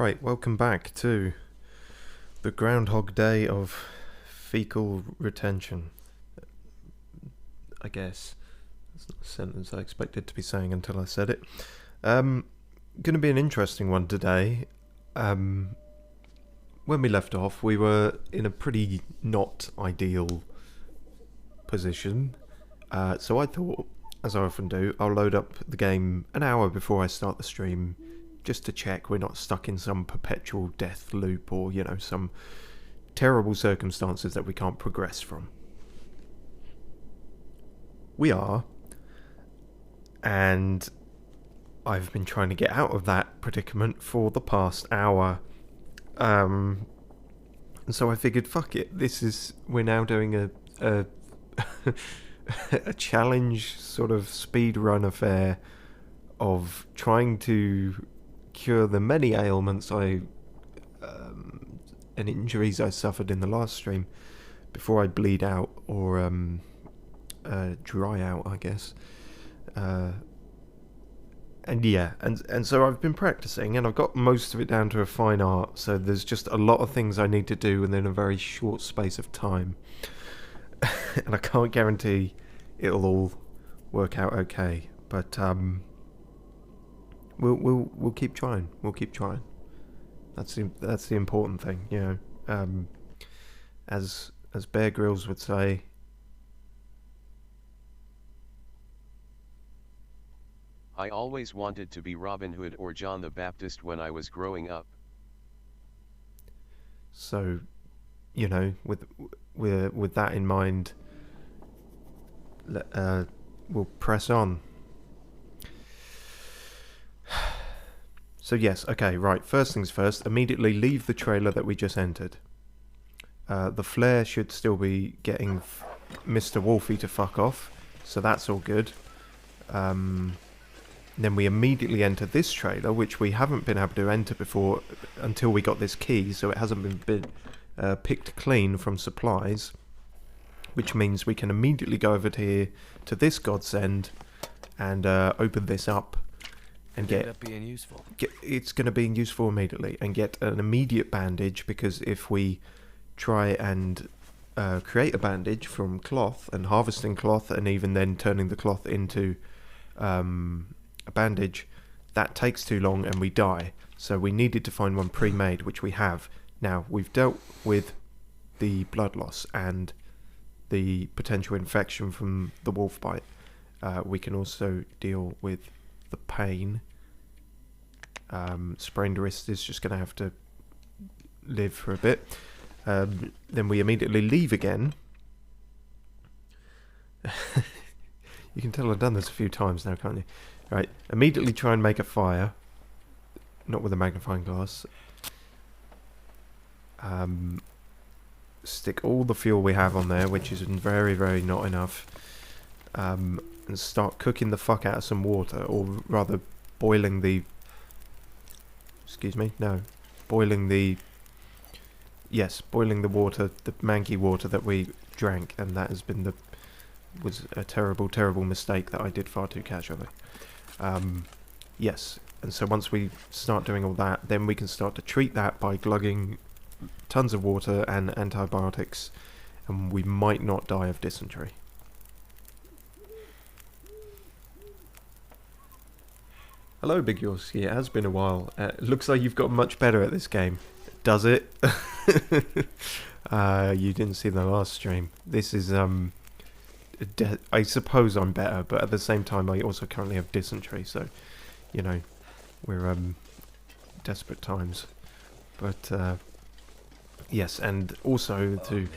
Right, welcome back to the Groundhog Day of fecal retention. I guess that's not a sentence I expected to be saying until I said it. Going to be an interesting one today. When we left off, we were in a pretty not ideal position. So I thought, as I often do, I'll load up the game an hour before I start the stream, just to check we're not stuck in some perpetual death loop or, you know, some terrible circumstances that we can't progress from. We are, and I've been trying to get out of that predicament for the past hour. And so I figured, fuck it, we're now doing a a challenge sort of speed run affair of trying to cure the many ailments and injuries I suffered in the last stream before I bleed out or dry out, I guess. And so I've been practicing, and I've got most of it down to a fine art, so there's just a lot of things I need to do within a very short space of time. And I can't guarantee it'll all work out okay, but we'll keep trying. We'll keep trying. That's the important thing, you know. As Bear Grylls would say, I always wanted to be Robin Hood or John the Baptist when I was growing up. So, you know, with that in mind, we'll press on. So yes, okay, right, first things first, immediately leave the trailer that we just entered. The flare should still be getting Mr. Wolfie to fuck off, so that's all good. Then we immediately enter this trailer, which we haven't been able to enter before until we got this key, so it hasn't been picked clean from supplies, which means we can immediately go over to here to this godsend and open this up and it's going to be useful immediately, and get an immediate bandage, because if we try and create a bandage from cloth and harvesting cloth and even then turning the cloth into a bandage, that takes too long and we die. So we needed to find one pre-made, which we have. Now, we've dealt with the blood loss and the potential infection from the wolf bite. We can also deal with the pain. Sprained wrist is just going to have to live for a bit. Then we immediately leave again. You can tell I've done this a few times now, can't you? Right, immediately try and make a fire. Not with a magnifying glass. Stick all the fuel we have on there, which is very, very not enough. And start cooking the fuck out of some water, or rather boiling the... Excuse me? No. Boiling the water, the manky water that we drank, and that has been was a terrible, terrible mistake that I did far too casually. Yes, and so once we start doing all that, then we can start to treat that by glugging tons of water and antibiotics, and we might not die of dysentery. Hello, Big Yorski. It has been a while. Looks like you've got much better at this game. Does it? You didn't see the last stream. This is, I suppose I'm better, but at the same time I also currently have dysentery, so, you know, we're, desperate times. But, yes, and also to... Man.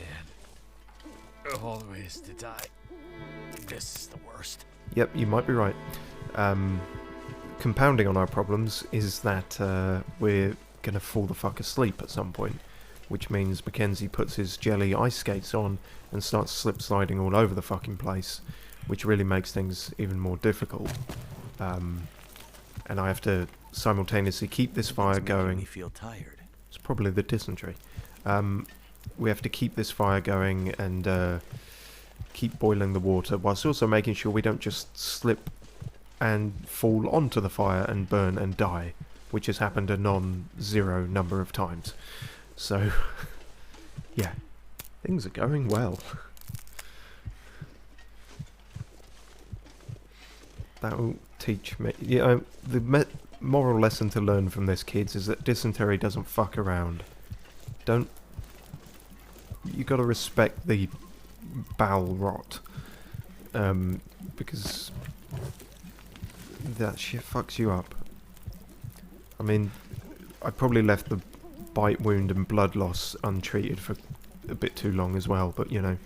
Always to die. This is the worst. Yep, you might be right. Compounding on our problems is that we're going to fall the fuck asleep at some point, which means Mackenzie puts his jelly ice skates on and starts slip sliding all over the fucking place, which really makes things even more difficult. And I have to simultaneously keep this fire going. Me feel tired. It's probably the dysentery. We have to keep this fire going and keep boiling the water, whilst also making sure we don't just slip and fall onto the fire and burn and die, which has happened a non-zero number of times. So, yeah, things are going well. That will teach me... Yeah, the moral lesson to learn from this, kids, is that dysentery doesn't fuck around. Don't... You gotta respect the bowel rot. Because that shit fucks you up. I mean, I probably left the bite wound and blood loss untreated for a bit too long as well, but you know,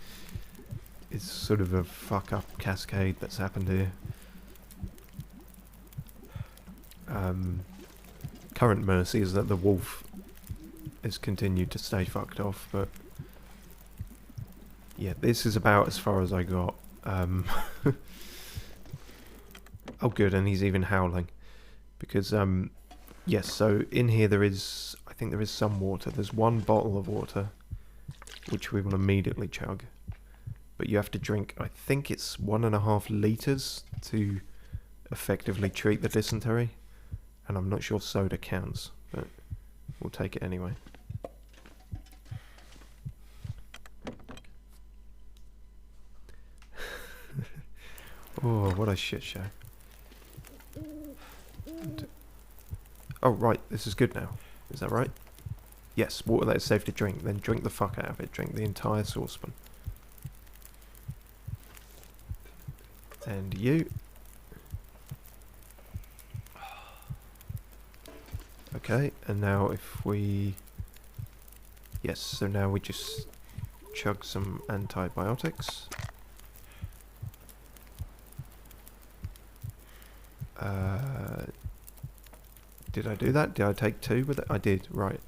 it's sort of a fuck up cascade that's happened here. Current mercy is that the wolf has continued to stay fucked off, but yeah, this is about as far as I got. Oh good, and he's even howling. Because, yes, so in here there is, I think there is some water. There's one bottle of water, which we will immediately chug. But you have to drink, I think it's 1.5 litres to effectively treat the dysentery. And I'm not sure soda counts, but we'll take it anyway. Oh, what a shit show. Oh, right, this is good now. Is that right? Yes, water that is safe to drink. Then drink the fuck out of it. Drink the entire saucepan. And you. Okay, and now if we... Yes, so now we just chug some antibiotics. Did I do that? Did I take 2 with it? I did, right.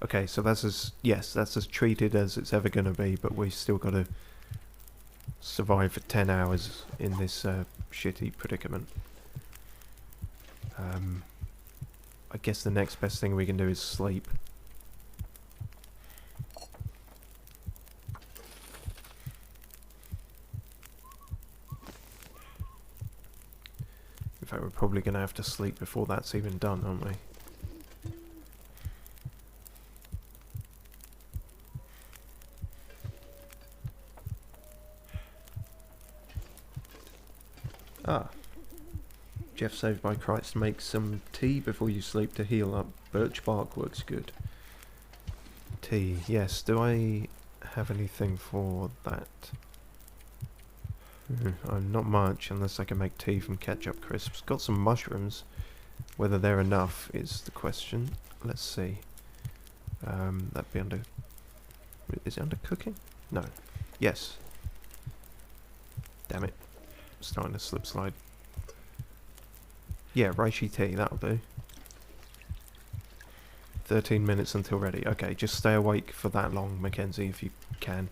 Okay, so that's as... Yes, that's as treated as it's ever going to be, but we still got to survive for 10 hours in this shitty predicament. I guess the next best thing we can do is sleep. In fact, we're probably going to have to sleep before that's even done, aren't we? Ah. Jeff savedbyChrist makes some tea before you sleep to heal up. Birch bark works good. Tea, yes. Do I have anything for that? Not much, unless I can make tea from ketchup crisps. Got some mushrooms. Whether they're enough is the question. Let's see. That'd be under... Is it under cooking? No. Yes. Damn it. Starting to slip slide. Yeah, reishi tea, that'll do. 13 minutes until ready. Okay, just stay awake for that long, Mackenzie, if you can.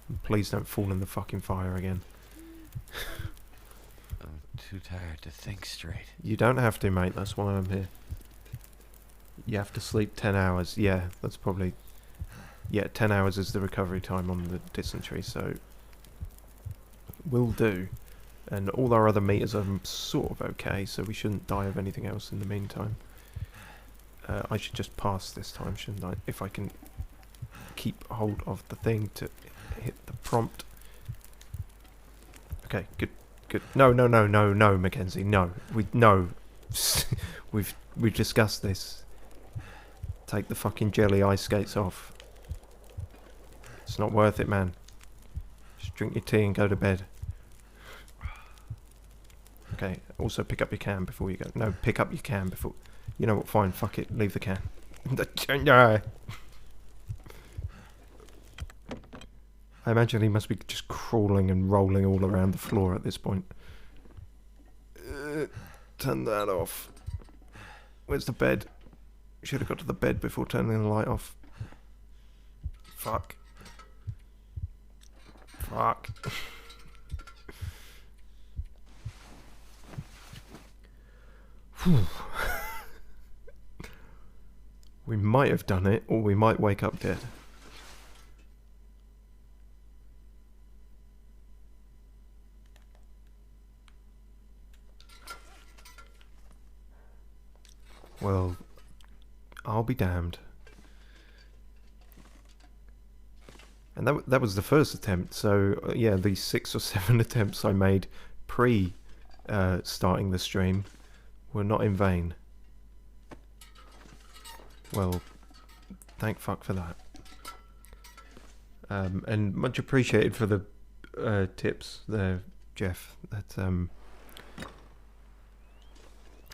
And please don't fall in the fucking fire again. I'm too tired to think straight. You don't have to, mate, that's why I'm here. You have to sleep 10 hours. Yeah, that's probably... Yeah, 10 hours is the recovery time on the dysentery, so... Will do. And all our other meters are sort of okay, so we shouldn't die of anything else in the meantime. I should just pass this time, shouldn't I? If I can keep hold of the thing to hit the prompt. Okay, good, good. No, no, no, no, no, Mackenzie, no. No. We've discussed this. Take the fucking jelly ice skates off. It's not worth it, man. Just drink your tea and go to bed. Okay, also pick up your can before you go. No, pick up your can before... You know what, fine, fuck it, leave the can. No. I imagine he must be just crawling and rolling all around the floor at this point. Turn that off. Where's the bed? Should have got to the bed before turning the light off. Fuck. Fuck. We might have done it, or we might wake up dead. Well, I'll be damned. And that was the first attempt, so yeah, the 6 or 7 attempts I made pre starting the stream were not in vain. Well, thank fuck for that. And much appreciated for the tips there, Jeff. That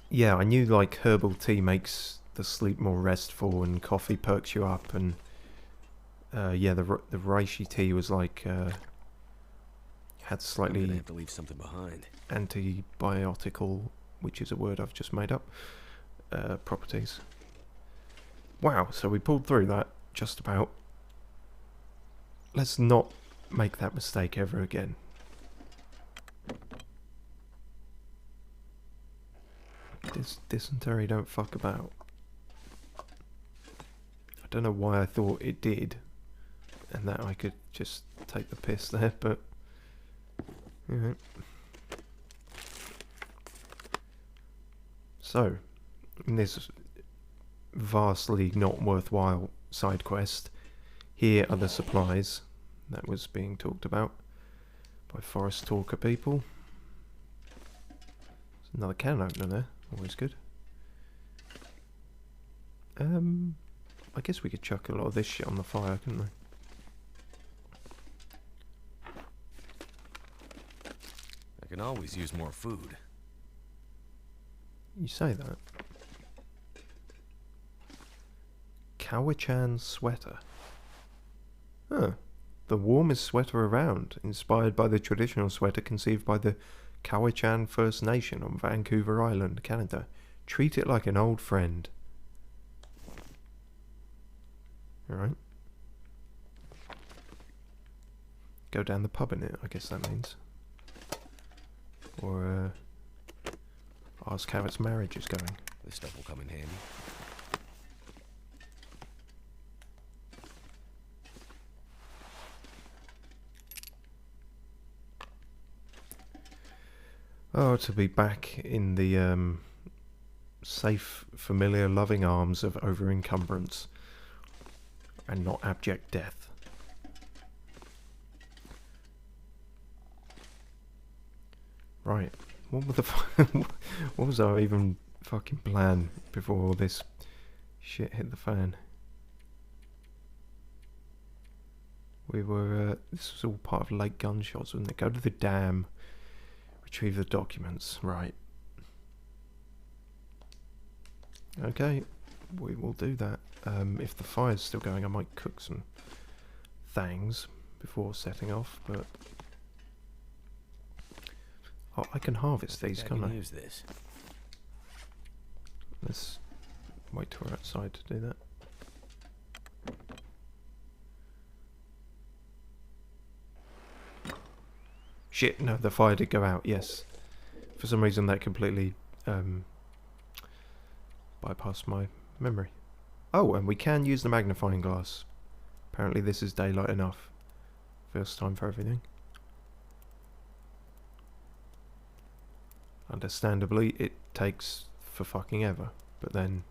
yeah, I knew like herbal tea makes the sleep more restful, and coffee perks you up, and yeah, the reishi tea was like had slightly I'm gonna have to leave something behind. antibiotical, which is a word I've just made up, properties. Wow, so we pulled through that just about. Let's not make that mistake ever again. This dysentery don't fuck about. I don't know why I thought it did, and that I could just take the piss there, but yeah. So, in this vastly not worthwhile side quest, here are the supplies that was being talked about by Forest Talker people. There's another can opener there, always good. I guess we could chuck a lot of this shit on the fire, couldn't we? I can always use more food. You say that. Cowichan sweater. Huh. The warmest sweater around, inspired by the traditional sweater conceived by the Cowichan First Nation on Vancouver Island, Canada. Treat it like an old friend. Alright. Go down the pub in it, I guess that means. Or, ask how its marriage is going. This stuff will come in handy. Oh, to be back in the safe, familiar, loving arms of over-encumbrance and not abject death. Right. What were the what was our even fucking plan before all this shit hit the fan? We were this was all part of late gunshots, wasn't it? Go to the dam, retrieve the documents. Right. Okay, we will do that. If the fire's still going, I might cook some things before setting off, but oh, I can harvest these, can't I? Use this. Let's wait till we're outside to do that. Shit, no, the fire did go out, yes. For some reason that completely bypassed my memory. Oh, and we can use the magnifying glass. Apparently this is daylight enough. First time for everything. Understandably, it takes for fucking ever, but then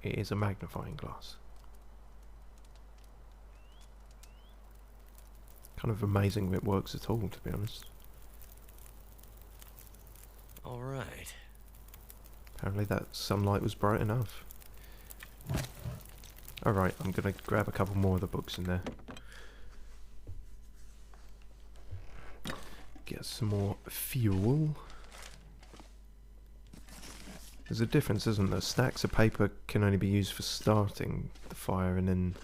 it is a magnifying glass. Kind of amazing if it works at all, to be honest. All right. Apparently that sunlight was bright enough. Alright, I'm gonna grab a couple more of the books in there. Get some more fuel. There's a difference, isn't there? Stacks of paper can only be used for starting the fire, and then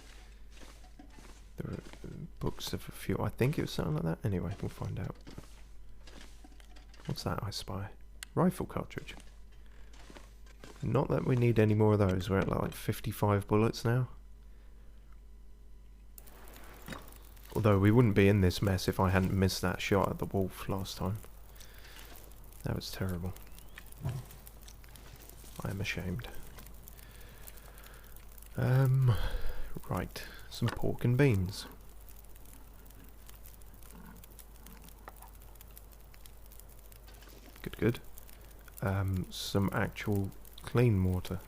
there are books of fuel. I think it was something like that. Anyway, we'll find out. What's that I spy? Rifle cartridge. Not that we need any more of those. We're at like 55 bullets now. Although we wouldn't be in this mess if I hadn't missed that shot at the wolf last time. That was terrible. I am ashamed. Right. Some pork and beans. Good, good. Some actual clean water.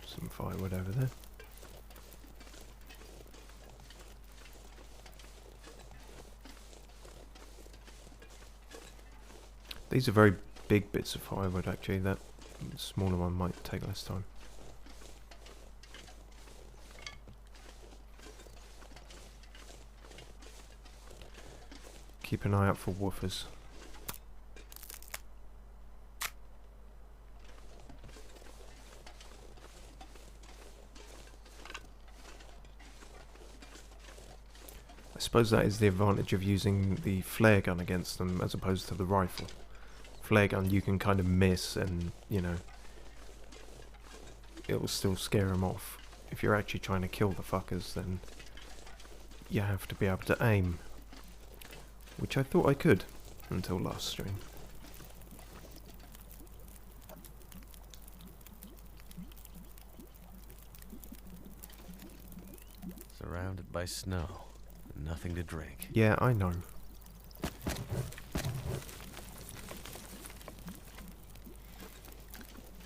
Some firewood over there. These are very big bits of firewood actually, that smaller one might take less time. Keep an eye out for woofers. I suppose that is the advantage of using the flare gun against them as opposed to the rifle. Flare gun you can kind of miss and, you know, it will still scare them off. If you're actually trying to kill the fuckers, then you have to be able to aim. Which I thought I could until last stream. Surrounded by snow. Nothing to drink. Yeah, I know.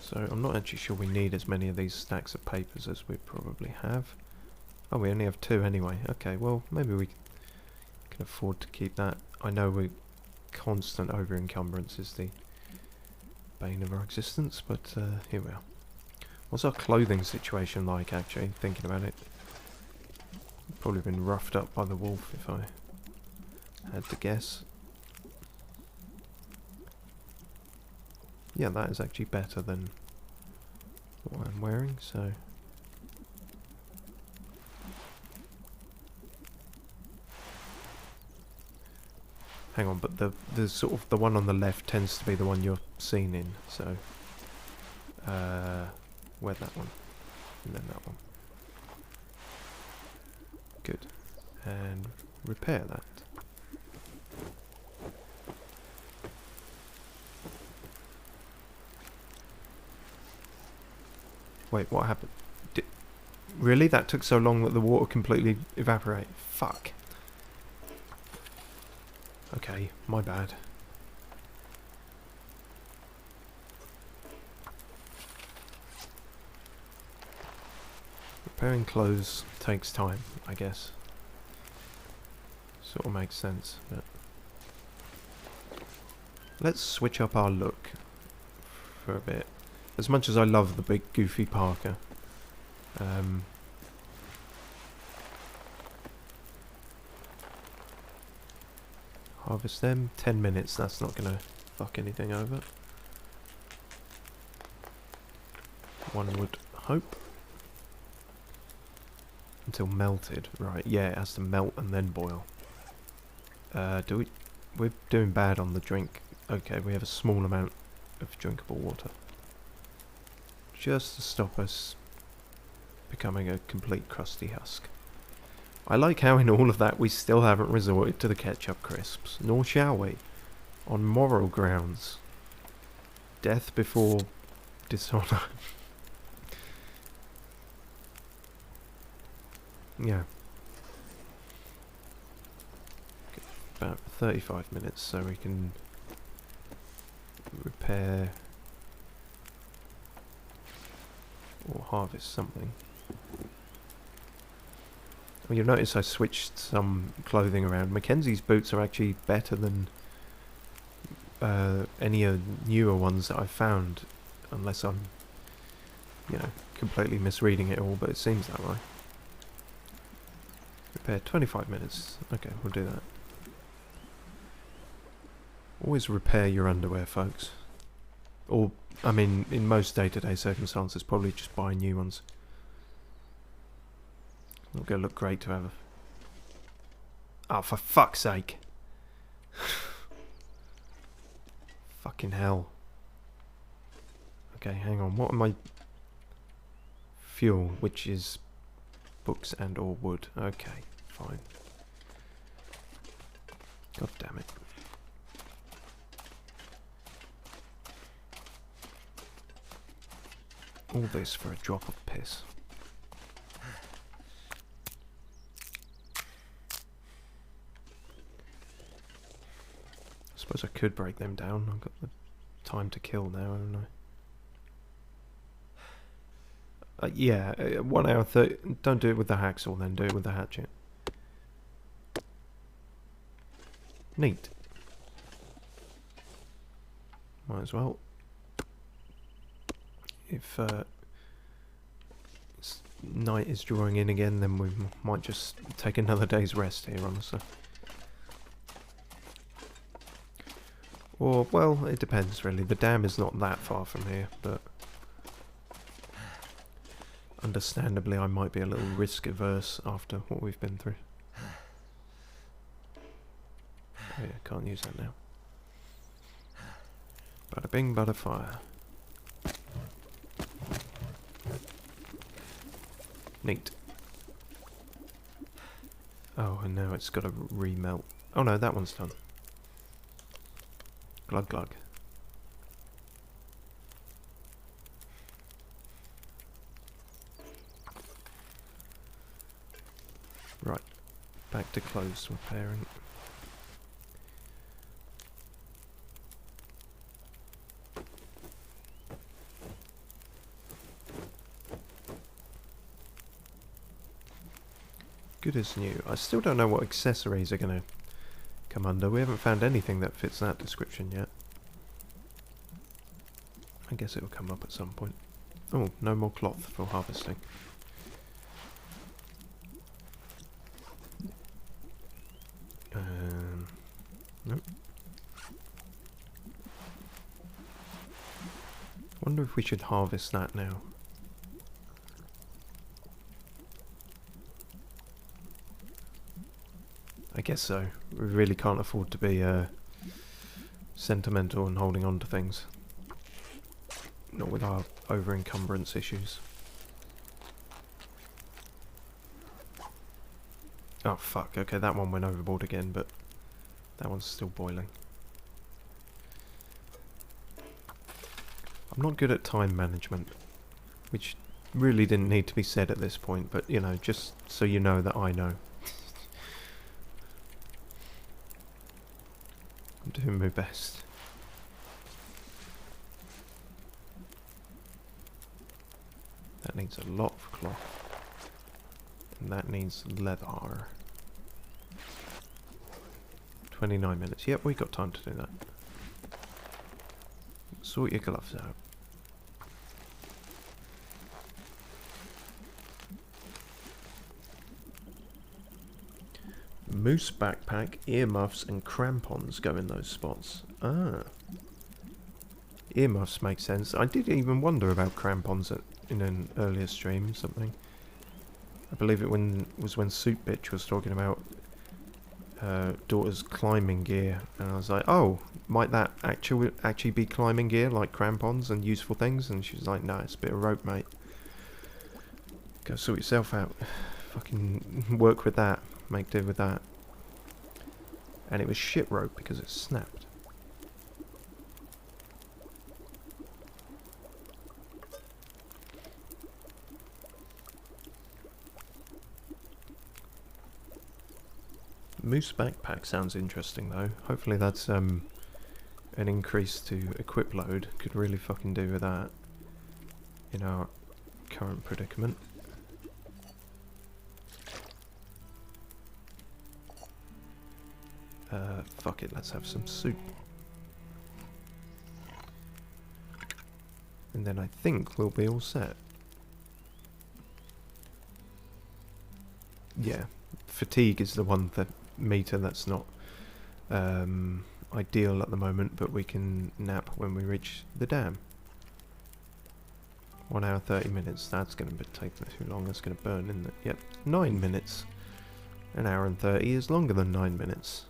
So I'm not actually sure we need as many of these stacks of papers as we probably have. Oh, we only have 2 anyway. Okay, well, maybe we can afford to keep that. I know constant over-encumbrance is the bane of our existence, but here we are. What's our clothing situation like, actually, thinking about it? Probably been roughed up by the wolf, if I had to guess. Yeah, that is actually better than what I'm wearing, so... Hang on, but the sort of the one on the left tends to be the one you're seen in, so... wear that one, and then that one. Good. And repair that. Wait, what happened? Really? That took so long that the water completely evaporated? Fuck. Okay, my bad. Repairing clothes takes time, I guess. Sort of makes sense, but... Let's switch up our look for a bit. As much as I love the big goofy Parker. Harvest them. 10 minutes, that's not gonna fuck anything over. One would hope. Until melted. Right, yeah, it has to melt and then boil. We're doing bad on the drink. Okay, we have a small amount of drinkable water. Just to stop us becoming a complete crusty husk. I like how in all of that we still haven't resorted to the ketchup crisps, nor shall we, on moral grounds. Death before dishonour. Yeah. About 35 minutes so we can repair or harvest something. Well, you'll notice I switched some clothing around. Mackenzie's boots are actually better than any newer ones that I've found, unless I'm, you know, completely misreading it all, but it seems that way. Repair 25 minutes. Okay, we'll do that. Always repair your underwear, folks. Or, I mean, in most day-to-day circumstances, probably just buy new ones. It'll go look great to have a... Oh, for fuck's sake. Fucking hell. Okay, hang on. What am I... Fuel, which is books and or wood. Okay, fine. God damn it. All this for a drop of piss. I suppose I could break them down. I've got the time to kill now, haven't I? Yeah, 1 hour 30. Don't do it with the hacksaw then, do it with the hatchet. Neat. Might as well. If night is drawing in again, then we might just take another day's rest here, honestly. Or, well, it depends really. The dam is not that far from here, but understandably I might be a little risk averse after what we've been through. Oh yeah, can't use that now. Bada bing, bada fire. Neat. Oh, and now it's got to remelt. Oh no, that one's done. Glug glug. Right, back to clothes repairing. Good as new. I still don't know what accessories are going to come under. We haven't found anything that fits that description yet. I guess it'll come up at some point. Oh, no more cloth for harvesting. Nope. Wonder if we should harvest that now. I guess so. We really can't afford to be sentimental and holding on to things. Not with our over-encumbrance issues. Oh fuck, okay, that one went overboard again, but that one's still boiling. I'm not good at time management, which really didn't need to be said at this point, but you know, just so you know that I know. I'm doing my best. That needs a lot of cloth. And that needs leather. 29 minutes. Yep, we got time to do that. Sort your gloves out. Moose backpack, earmuffs and crampons go in those spots. Ah. Earmuffs make sense. I did even wonder about crampons in an earlier stream or something. I believe it was when Soup Bitch was talking about daughter's climbing gear, and I was like, oh, might that actually be climbing gear, like crampons and useful things? And she was like, no, it's a bit of rope, mate. Go sort yourself out. Fucking work with that. Make do with that. And it was shit rope because it snapped. Moose backpack sounds interesting though. Hopefully that's an increase to equip load. Could really fucking do with that in our current predicament. Fuck it, let's have some soup. And then I think we'll be all set. Yeah, fatigue is the one meter that's not ideal at the moment, but we can nap when we reach the dam. 1 hour 30 minutes, that's going to take too long, that's going to burn, isn't it? Yep, 9 minutes. 1 hour and 30 is longer than 9 minutes.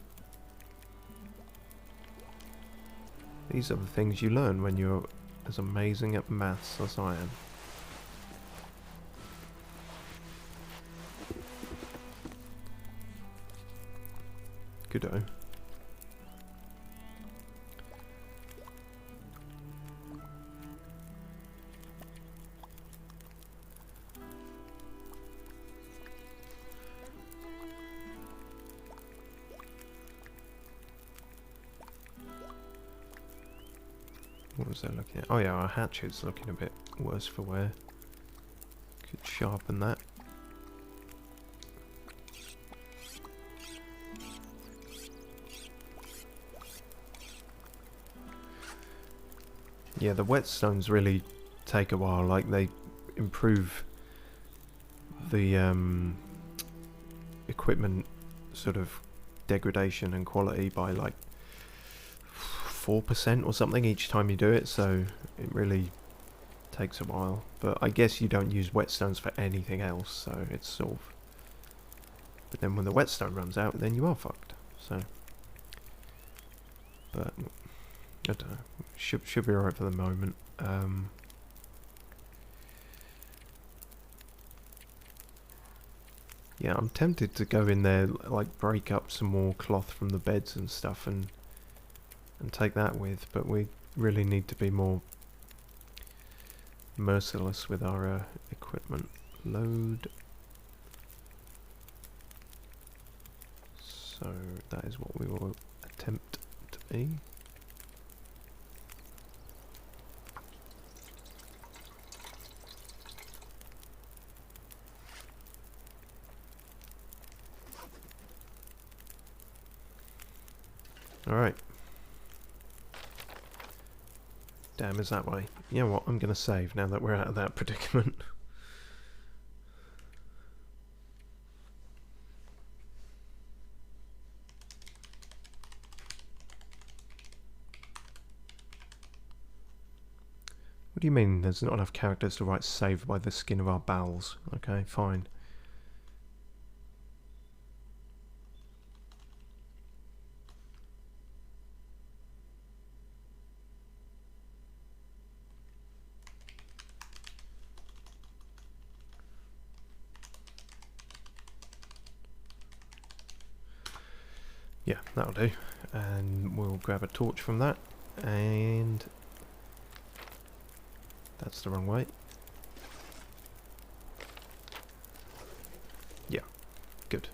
These are the things you learn when you're as amazing at maths as I am. Goodo. was I looking at? Oh yeah, our hatchet's looking a bit worse for wear. Could sharpen that. Yeah, the whetstones really take a while. Like, they improve the equipment sort of degradation and quality by like 4% or something each time you do it, so it really takes a while. But I guess you don't use whetstones for anything else, so it's sort of... But then when the whetstone runs out, then you are fucked. So, but I don't know. Should be alright for the moment. Yeah, I'm tempted to go in there, like break up some more cloth from the beds and stuff, and take that with. But we really need to be more merciless with our equipment. Load. So that is what we will attempt to be. Alright. Damn, is that way? You know what, I'm gonna save now that we're out of that predicament. What do you mean there's not enough characters to write saved by the skin of our bowels? Okay, fine. Yeah, that'll do. And we'll grab a torch from that, and that's the wrong way. Yeah, good.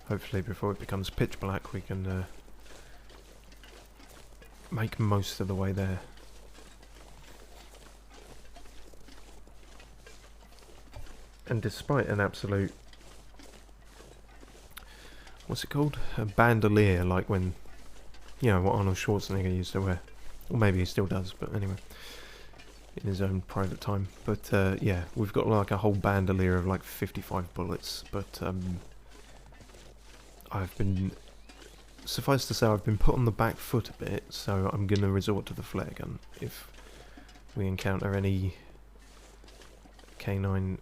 Hopefully before it becomes pitch black we can make most of the way there. And despite an absolute... what's it called? A bandolier, like when... you know, what Arnold Schwarzenegger used to wear. Or maybe he still does, but anyway. In his own private time. But, yeah, we've got like a whole bandolier of like 55 bullets. But, I've been... suffice to say, I've been put on the back foot a bit, so I'm going to resort to the flare gun if we encounter any canine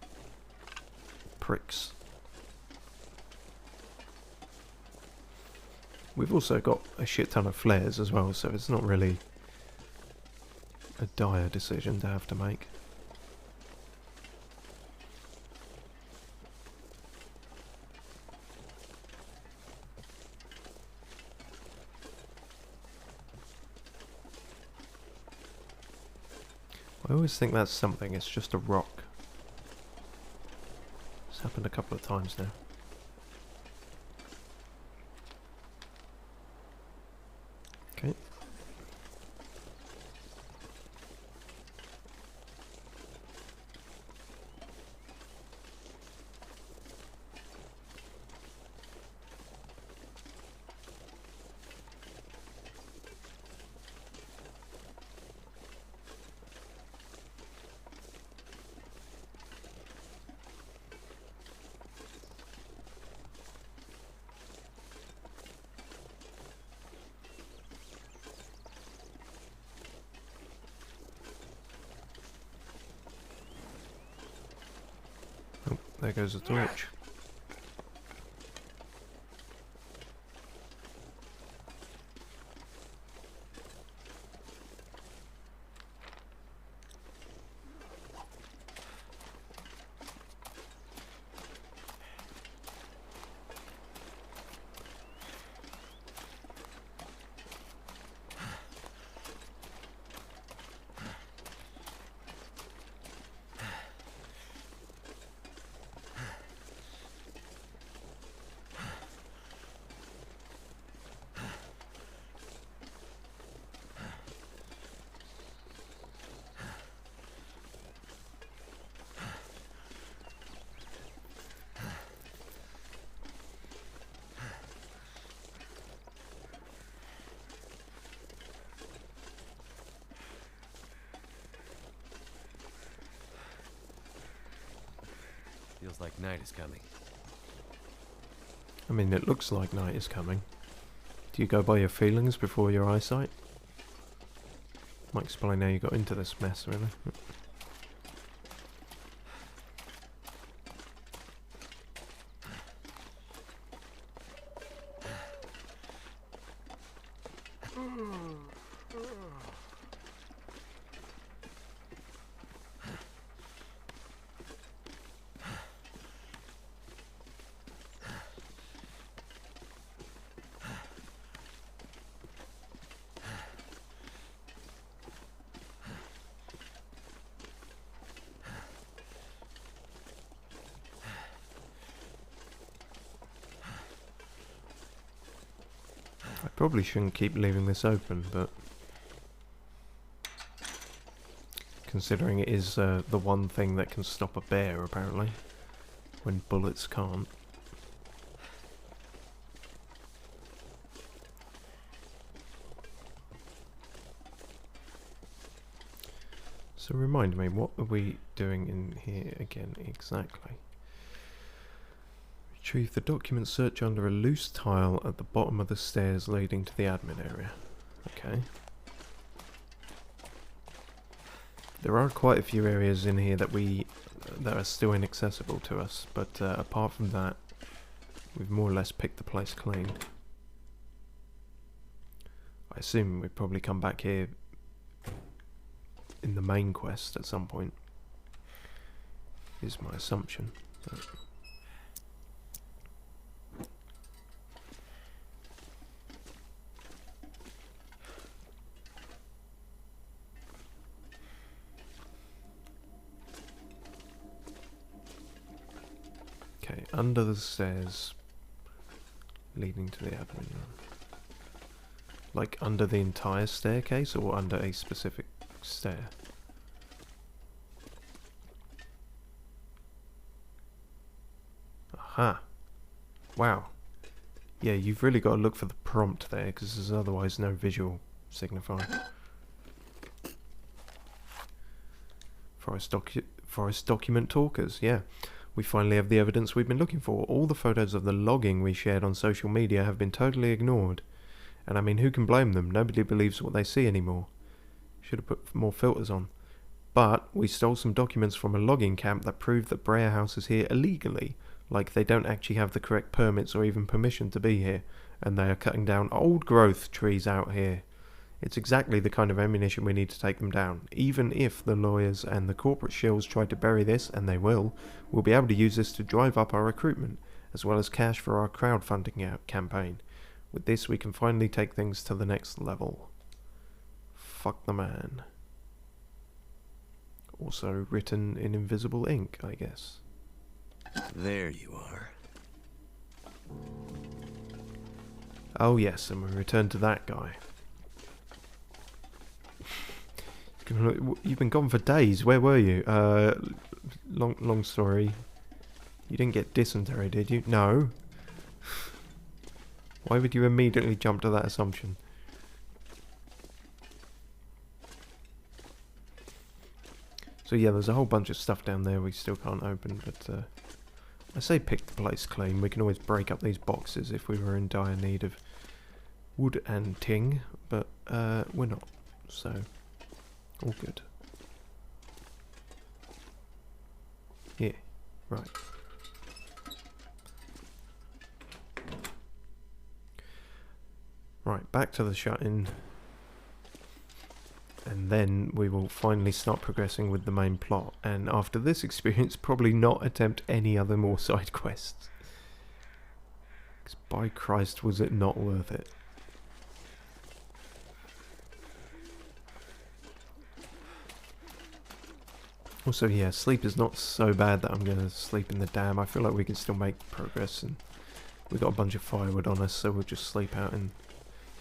pricks. We've also got a shit ton of flares as well, so it's not really a dire decision to have to make. I always think that's something, it's just a rock. It's happened a couple of times now. Okay. Oh, there goes the torch. Feels like night is coming. I mean, it looks like night is coming. Do you go by your feelings before your eyesight? Might explain how you got into this mess, really. I probably shouldn't keep leaving this open, but considering it is the one thing that can stop a bear, apparently, when bullets can't. So remind me, what are we doing in here again exactly? Retrieve the document, search under a loose tile at the bottom of the stairs leading to the admin area. Okay. There are quite a few areas in here that are still inaccessible to us, but apart from that, we've more or less picked the place clean. I assume we'd probably come back here in the main quest at some point, is my assumption. But okay, under the stairs leading to the admin room. Like under the entire staircase or under a specific stair? Aha! Wow. Yeah, you've really got to look for the prompt there, because there's otherwise no visual signifier. Forest document talkers, yeah. We finally have the evidence we've been looking for. All the photos of the logging we shared on social media have been totally ignored. And I mean, who can blame them? Nobody believes what they see anymore. Should have put more filters on. But we stole some documents from a logging camp that prove that Brer House is here illegally. Like they don't actually have the correct permits or even permission to be here. And they are cutting down old growth trees out here. It's exactly the kind of ammunition we need to take them down. Even if the lawyers and the corporate shills try to bury this, and they will, we'll be able to use this to drive up our recruitment, as well as cash for our crowdfunding campaign. With this, we can finally take things to the next level. Fuck the man. Also written in invisible ink, I guess. There you are. Oh yes, and we return to that guy. You've been gone for days. Where were you? Long story. You didn't get dysentery, did you? No. Why would you immediately jump to that assumption? So yeah, there's a whole bunch of stuff down there we still can't open, but I say pick the place clean. We can always break up these boxes if we were in dire need of wood and ting, but we're not, so all good. Yeah, right. Right, back to the shut-in. And then we will finally start progressing with the main plot. And after this experience, probably not attempt any other more side quests. Because by Christ, was it not worth it. Also, yeah, sleep is not so bad that I'm going to sleep in the dam. I feel like we can still make progress. And we've got a bunch of firewood on us, so we'll just sleep out and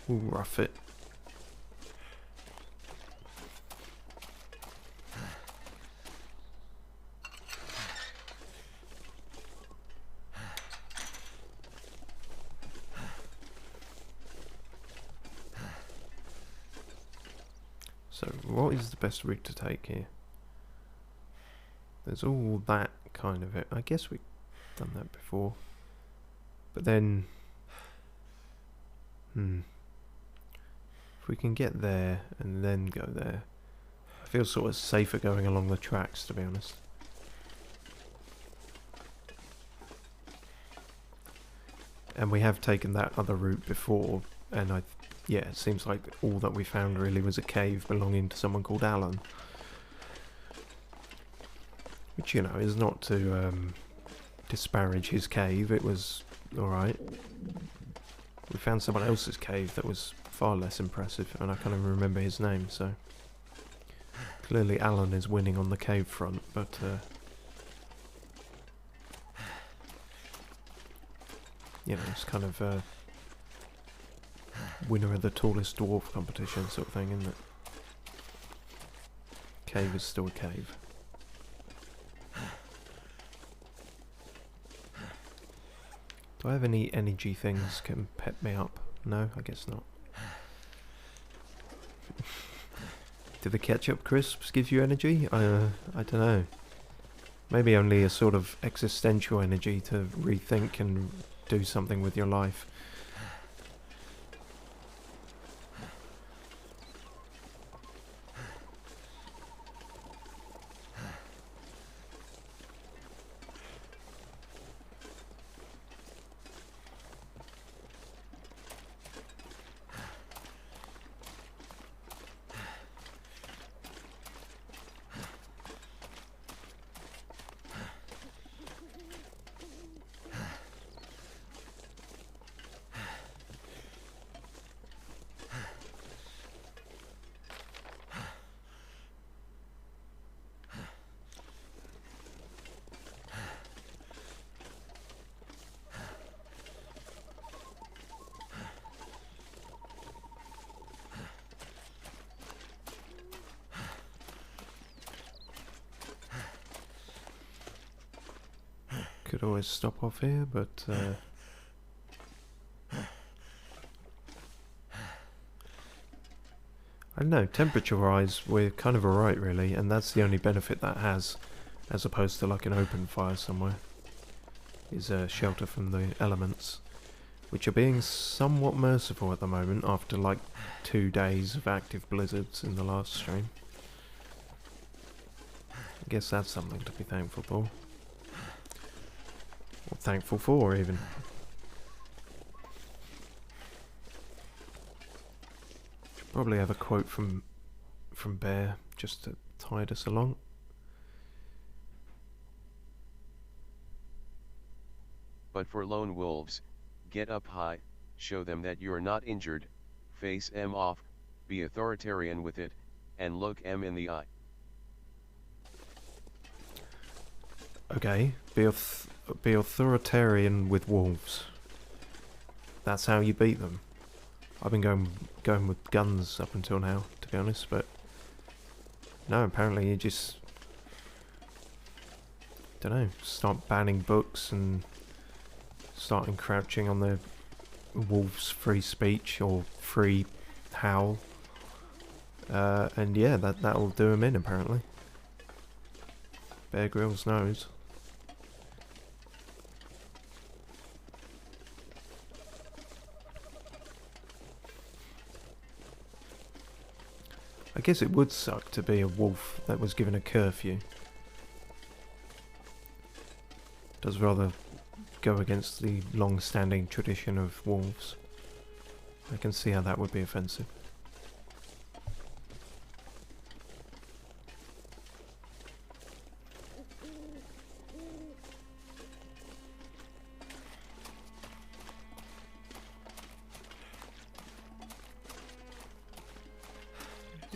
we'll rough it. So, what is the best route to take here? There's all that kind of it. I guess we've done that before. But then... If we can get there and then go there, I feel sort of safer going along the tracks, to be honest. And we have taken that other route before, and yeah, it seems like all that we found really was a cave belonging to someone called Alan. Which, you know, is not to disparage his cave, it was alright. We found someone else's cave that was far less impressive, and I can't even remember his name, so... Clearly Alan is winning on the cave front, but... you know, it's kind of winner of the tallest dwarf competition sort of thing, isn't it? Cave is still a cave. Do I have any energy things can pep me up? No, I guess not. Do the ketchup crisps give you energy? I don't know. Maybe only a sort of existential energy to rethink and do something with your life. Could always stop off here, but I don't know, temperature-wise we're kind of alright really, and that's the only benefit that has, as opposed to like an open fire somewhere, is shelter from the elements, which are being somewhat merciful at the moment after like 2 days of active blizzards in the last stream. I guess that's something to be thankful for. Or thankful for, even. Should probably have a quote from Bear, just to tide us along. But for lone wolves, get up high, show them that you're not injured, face 'em off, be authoritarian with it, and look 'em in the eye. Okay, be authoritarian with wolves. That's how you beat them. I've been going with guns up until now, to be honest, but no, apparently you just, don't know, start banning books and start encroaching on the wolves' free speech or free howl, and yeah, that'll do them in apparently. Bear Grylls knows. I guess it would suck to be a wolf that was given a curfew. Does rather go against the long-standing tradition of wolves. I can see how that would be offensive.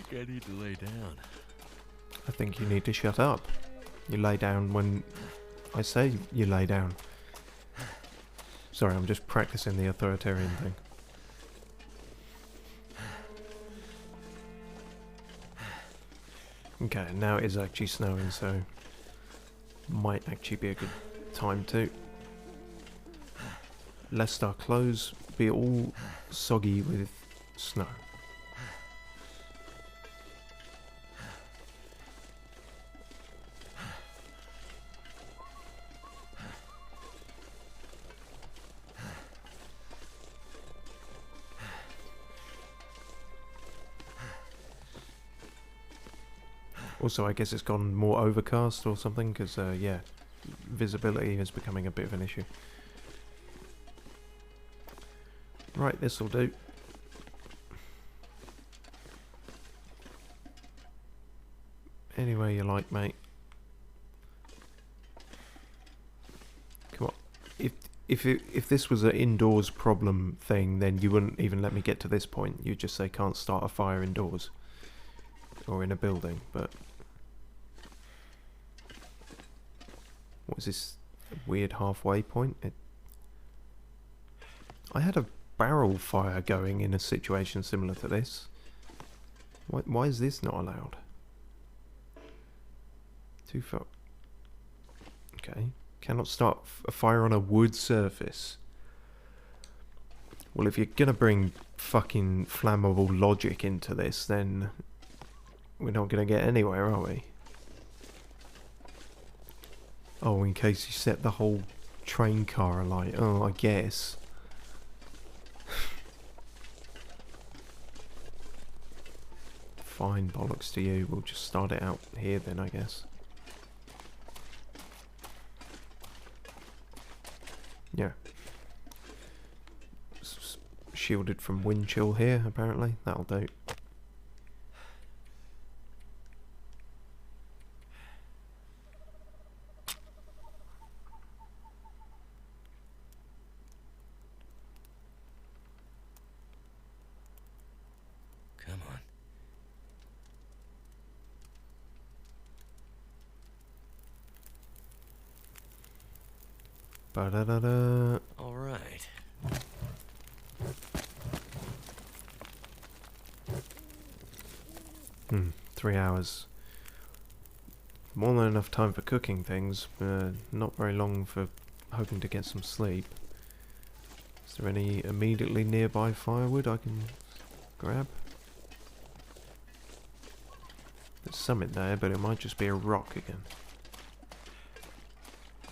I need to lay down. I think you need to shut up. You lay down when I say you lay down. Sorry, I'm just practicing the authoritarian thing. Okay, now it is actually snowing, so might actually be a good time to lest our clothes be all soggy with snow. Also, I guess it's gone more overcast or something, because, yeah, visibility is becoming a bit of an issue. Right, this'll do. Anyway you like, mate. Come on. If this was an indoors problem thing, then you wouldn't even let me get to this point. You'd just say can't start a fire indoors. Or in a building, but... What is this weird halfway point? I had a barrel fire going in a situation similar to this. Why is this not allowed? Too far. Okay. Cannot start a fire on a wood surface. Well, if you're gonna bring fucking flammable logic into this, then we're not gonna get anywhere, are we? Oh, in case you set the whole train car alight. Oh, I guess. Fine, bollocks to you. We'll just start it out here then, I guess. Yeah. Shielded from wind chill here, apparently. That'll do. Come on. Ba-da-da-da. All right. 3 hours. More than enough time for cooking things, not very long for hoping to get some sleep. Is there any immediately nearby firewood I can grab? There's something there, but it might just be a rock again.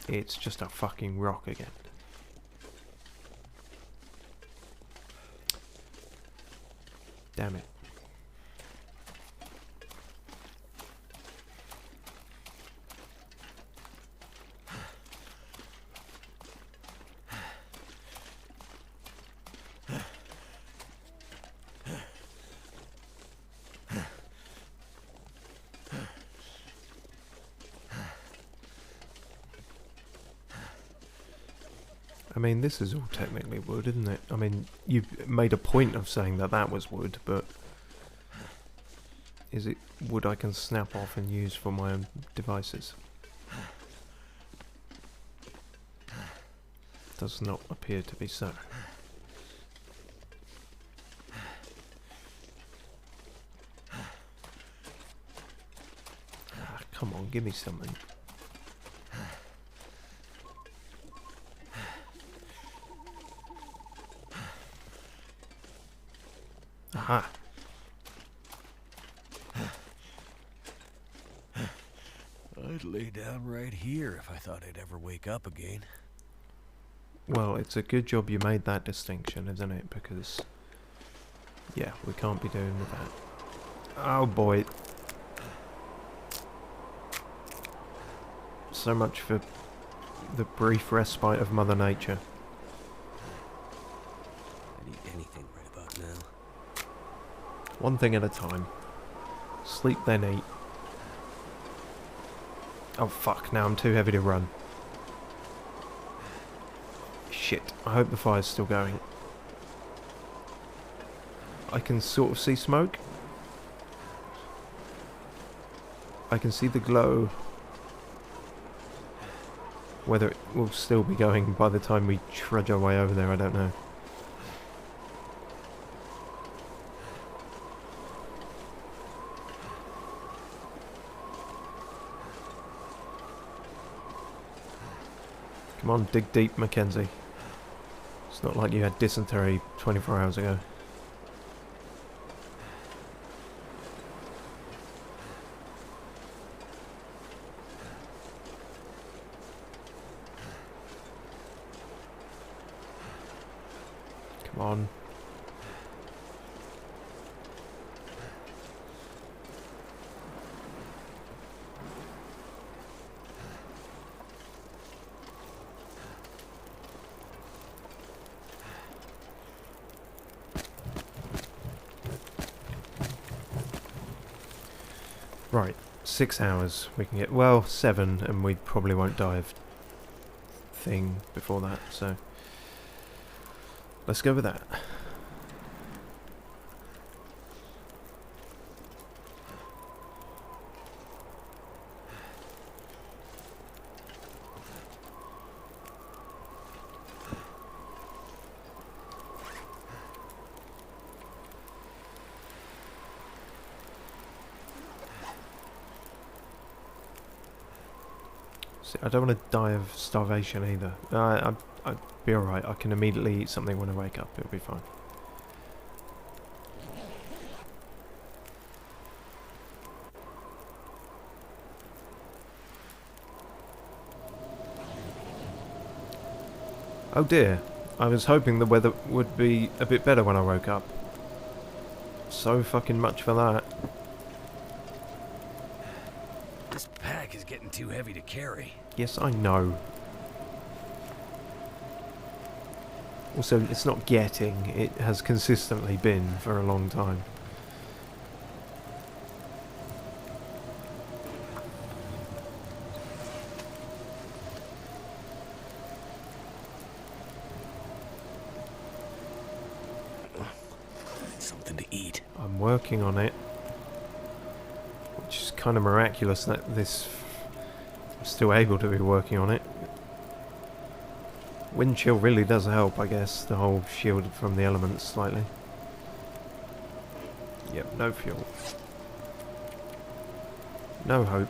It's just a fucking rock again. Damn it. I mean, this is all technically wood, isn't it? I mean, you've made a point of saying that that was wood, but... Is it wood I can snap off and use for my own devices? Does not appear to be so. Ah, come on, give me something. Aha! I'd lay down right here if I thought I'd ever wake up again. Well, it's a good job you made that distinction, isn't it? Because, yeah, we can't be doing with that. Oh boy. So much for the brief respite of Mother Nature. I'd eat anything right about now. One thing at a time. Sleep then eat. Oh fuck, now I'm too heavy to run. Shit, I hope the fire's still going. I can sort of see smoke. I can see the glow. Whether it will still be going by the time we trudge our way over there, I don't know. Come on, dig deep, Mackenzie. It's not like you had dysentery 24 hours ago. Come on. Right, 6 hours we can get. Well, 7, and we probably won't die of thing before that, so let's go with that. I don't want to die of starvation either. I'd be alright. I can immediately eat something when I wake up. It'll be fine. Oh dear. I was hoping the weather would be a bit better when I woke up. So fucking much for that. This pack is getting too heavy to carry. Yes, I know. Also, it's not getting. It has consistently been for a long time. Something to eat. I'm working on it. Which is kind of miraculous that I'm still able to be working on it. Wind chill really does help, I guess. The whole shield from the elements slightly. Yep, no fuel. No hope.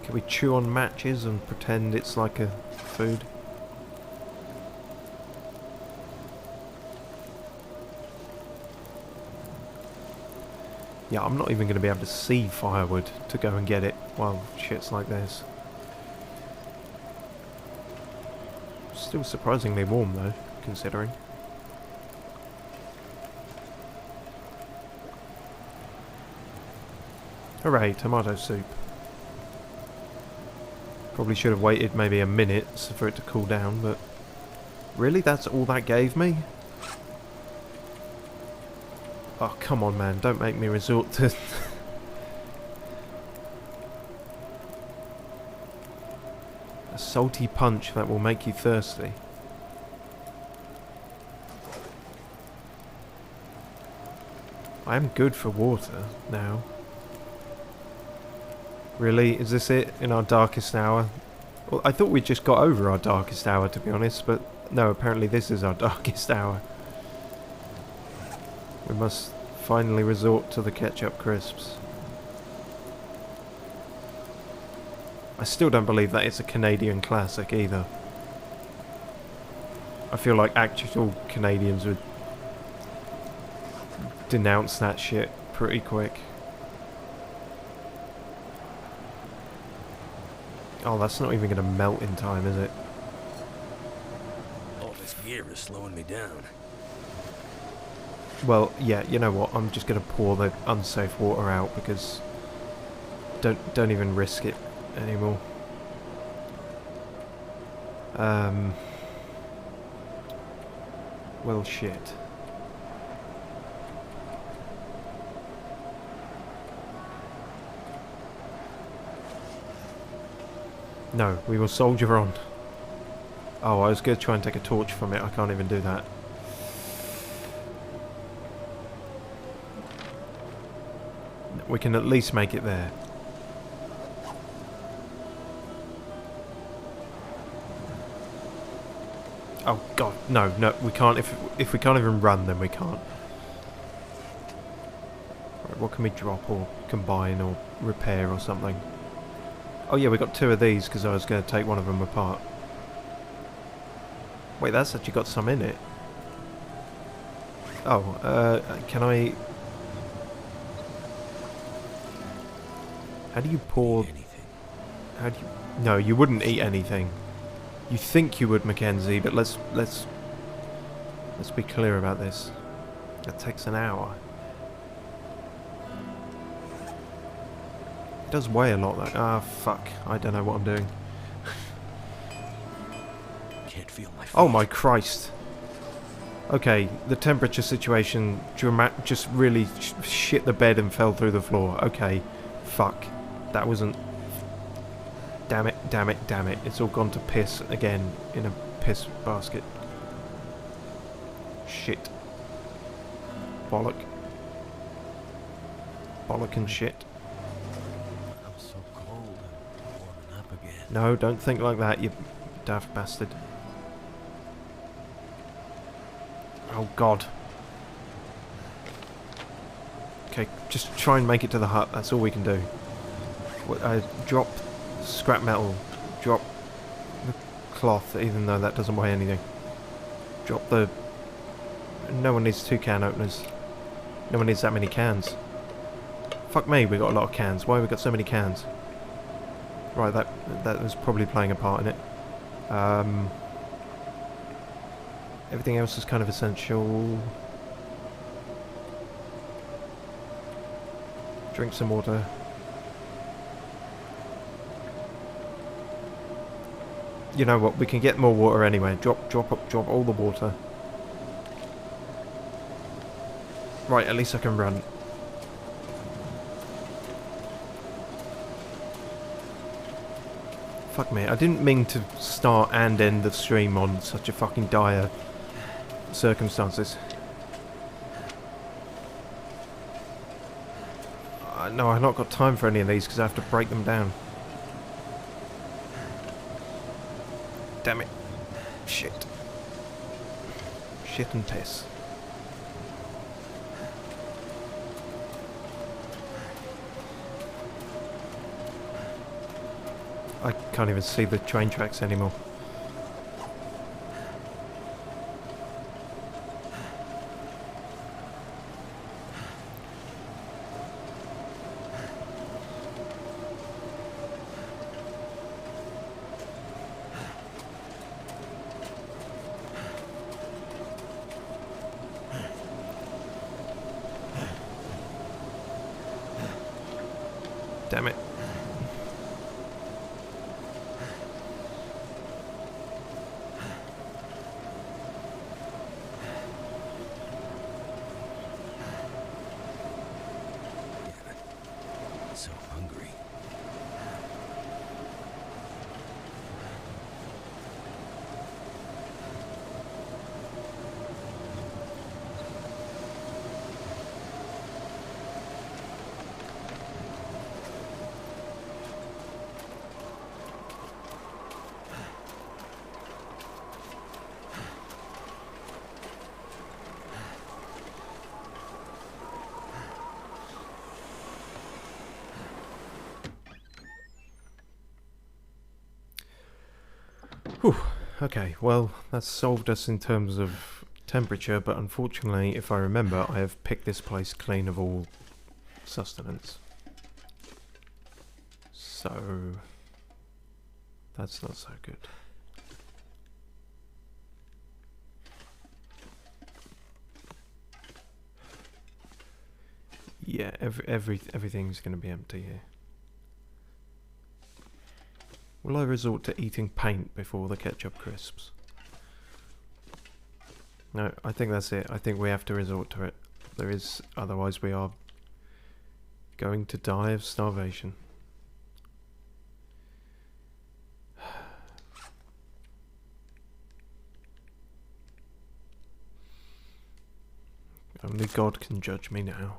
Can we chew on matches and pretend it's like a food? Yeah, I'm not even going to be able to see firewood to go and get it while shit's like this. Still surprisingly warm though, considering. Hooray, tomato soup. Probably should have waited maybe a minute for it to cool down, but... Really? That's all that gave me? Oh, come on, man. Don't make me resort to... a salty punch that will make you thirsty. I am good for water now. Really? Is this it in our darkest hour? Well, I thought we just got over our darkest hour, to be honest, but no, apparently this is our darkest hour. We must finally resort to the ketchup crisps. I still don't believe that it's a Canadian classic either. I feel like actual Canadians would denounce that shit pretty quick. Oh, that's not even going to melt in time, is it? All this gear is slowing me down. Well, yeah, you know what? I'm just going to pour the unsafe water out because don't even risk it anymore. Well, shit. No, we will soldier on. Oh, I was going to try and take a torch from it. I can't even do that. We can at least make it there. Oh god, no, we can't. If we can't even run, then we can't. Right, what can we drop or combine or repair or something? Oh yeah, we got 2 of these because I was going to take one of them apart. Wait, that's actually got some in it. Oh, can I... How do you pour... How do you... No, you wouldn't eat anything. You think you would, Mackenzie, but let's be clear about this. That takes an hour. It does weigh a lot, though. Ah, fuck. I don't know what I'm doing. Can't feel my feet. Oh my Christ. Okay, the temperature situation just really shit the bed and fell through the floor. Okay, fuck. That wasn't... Damn it, damn it, damn it. It's all gone to piss again in a piss basket. Shit. Bollock. Bollock and shit. I'm so cold. I'm warming up again. No, don't think like that, you daft bastard. Oh god. Okay, just try and make it to the hut. That's all we can do. Drop scrap metal. Drop the cloth, even though that doesn't weigh anything. Drop the... No one needs 2 can openers. No one needs that many cans. Fuck me, we got a lot of cans. Why have we got so many cans? Right, that was probably playing a part in it. Everything else is kind of essential. Drink some water. You know what? We can get more water anyway. Drop all the water. Right, at least I can run. Fuck me, I didn't mean to start and end the stream on such a fucking dire circumstances. No, I've not got time for any of these because I have to break them down. Damn it. Shit. Shit and piss. I can't even see the train tracks anymore. Damn it. So hungry. Whew. Okay, well, that's solved us in terms of temperature, but unfortunately, if I remember, I have picked this place clean of all sustenance. So... that's not so good. Yeah, everything's going to be empty here. Will I resort to eating paint before the ketchup crisps? No, I think that's it. I think we have to resort to it. Otherwise we are going to die of starvation. Only God can judge me now.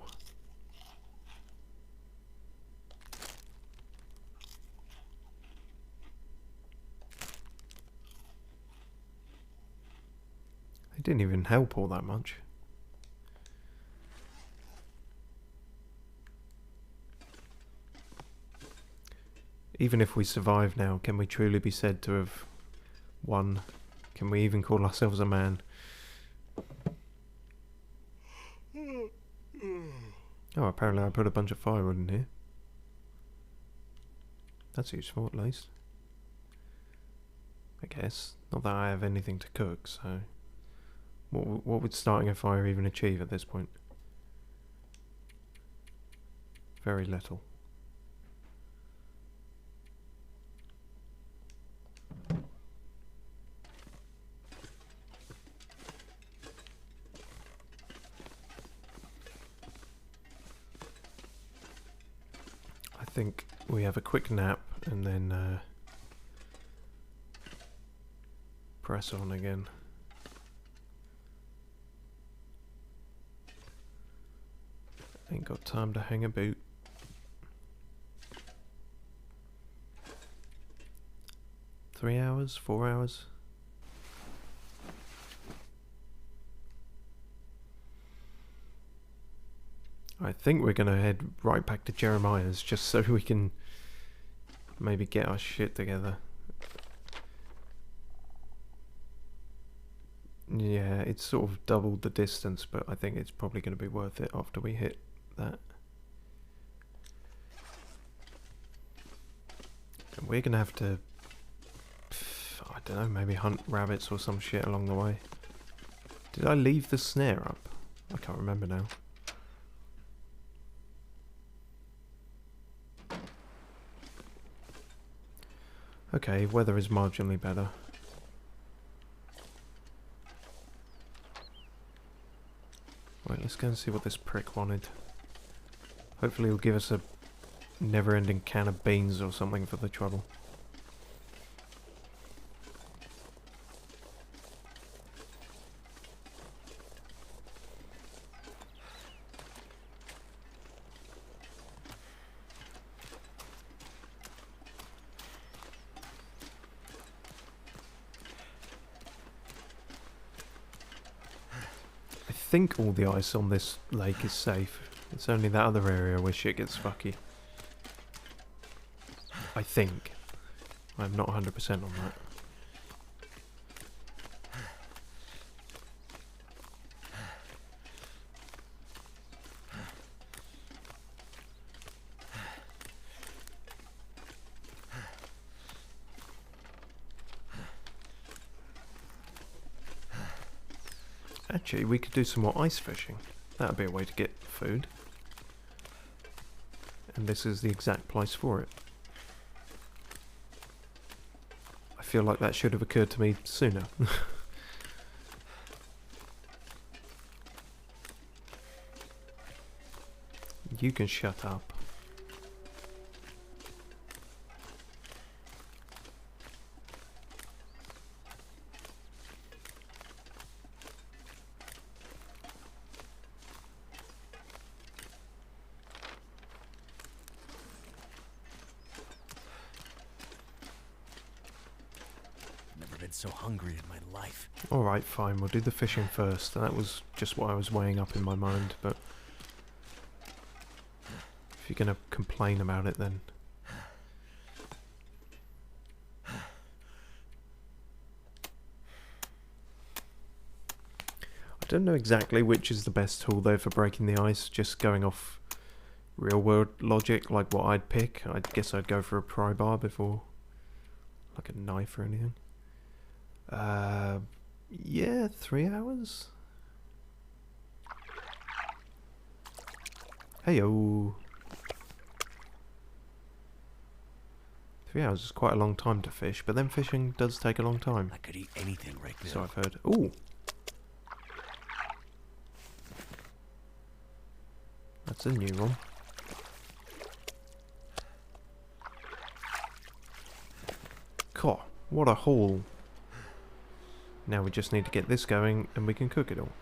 It didn't even help all that much. Even if we survive now, can we truly be said to have won? Can we even call ourselves a man? Oh, apparently I put a bunch of firewood in here. That's useful, at least. I guess. Not that I have anything to cook, so... What would starting a fire even achieve at this point? Very little. think we have a quick nap and then press on again. Ain't got time to hang a boot. Three hours? 4 hours? I think we're gonna head right back to Jeremiah's just so we can maybe get our shit together. Yeah, it's sort of doubled the distance, but I think it's probably going to be worth it after we hit that. And we're going to have to, I don't know, maybe hunt rabbits or some shit along the way. Did I leave the snare up? I can't remember now. Okay, weather is marginally better. Right, let's go and see what this prick wanted. Hopefully he'll give us a never-ending can of beans or something for the trouble. I think all the ice on this lake is safe. It's only that other area where shit gets fucky. I think. I'm not 100% on that. Actually, we could do some more ice fishing. That would be a way to get food. And this is the exact place for it. I feel like that should have occurred to me sooner. You can shut up. So hungry in my life. Alright, fine, we'll do the fishing first. That was just what I was weighing up in my mind, but if you're gonna complain about it, then I don't know exactly which is the best tool though for breaking the ice. Just going off real world logic, like what I'd pick, I guess I'd go for a pry bar before like a knife or anything. Yeah, 3 hours? Heyo. 3 hours is quite a long time to fish, but then fishing does take a long time. I could eat anything right now. So I've heard. Ooh. That's a new one. God, what a haul. Now we just need to get this going and we can cook it all.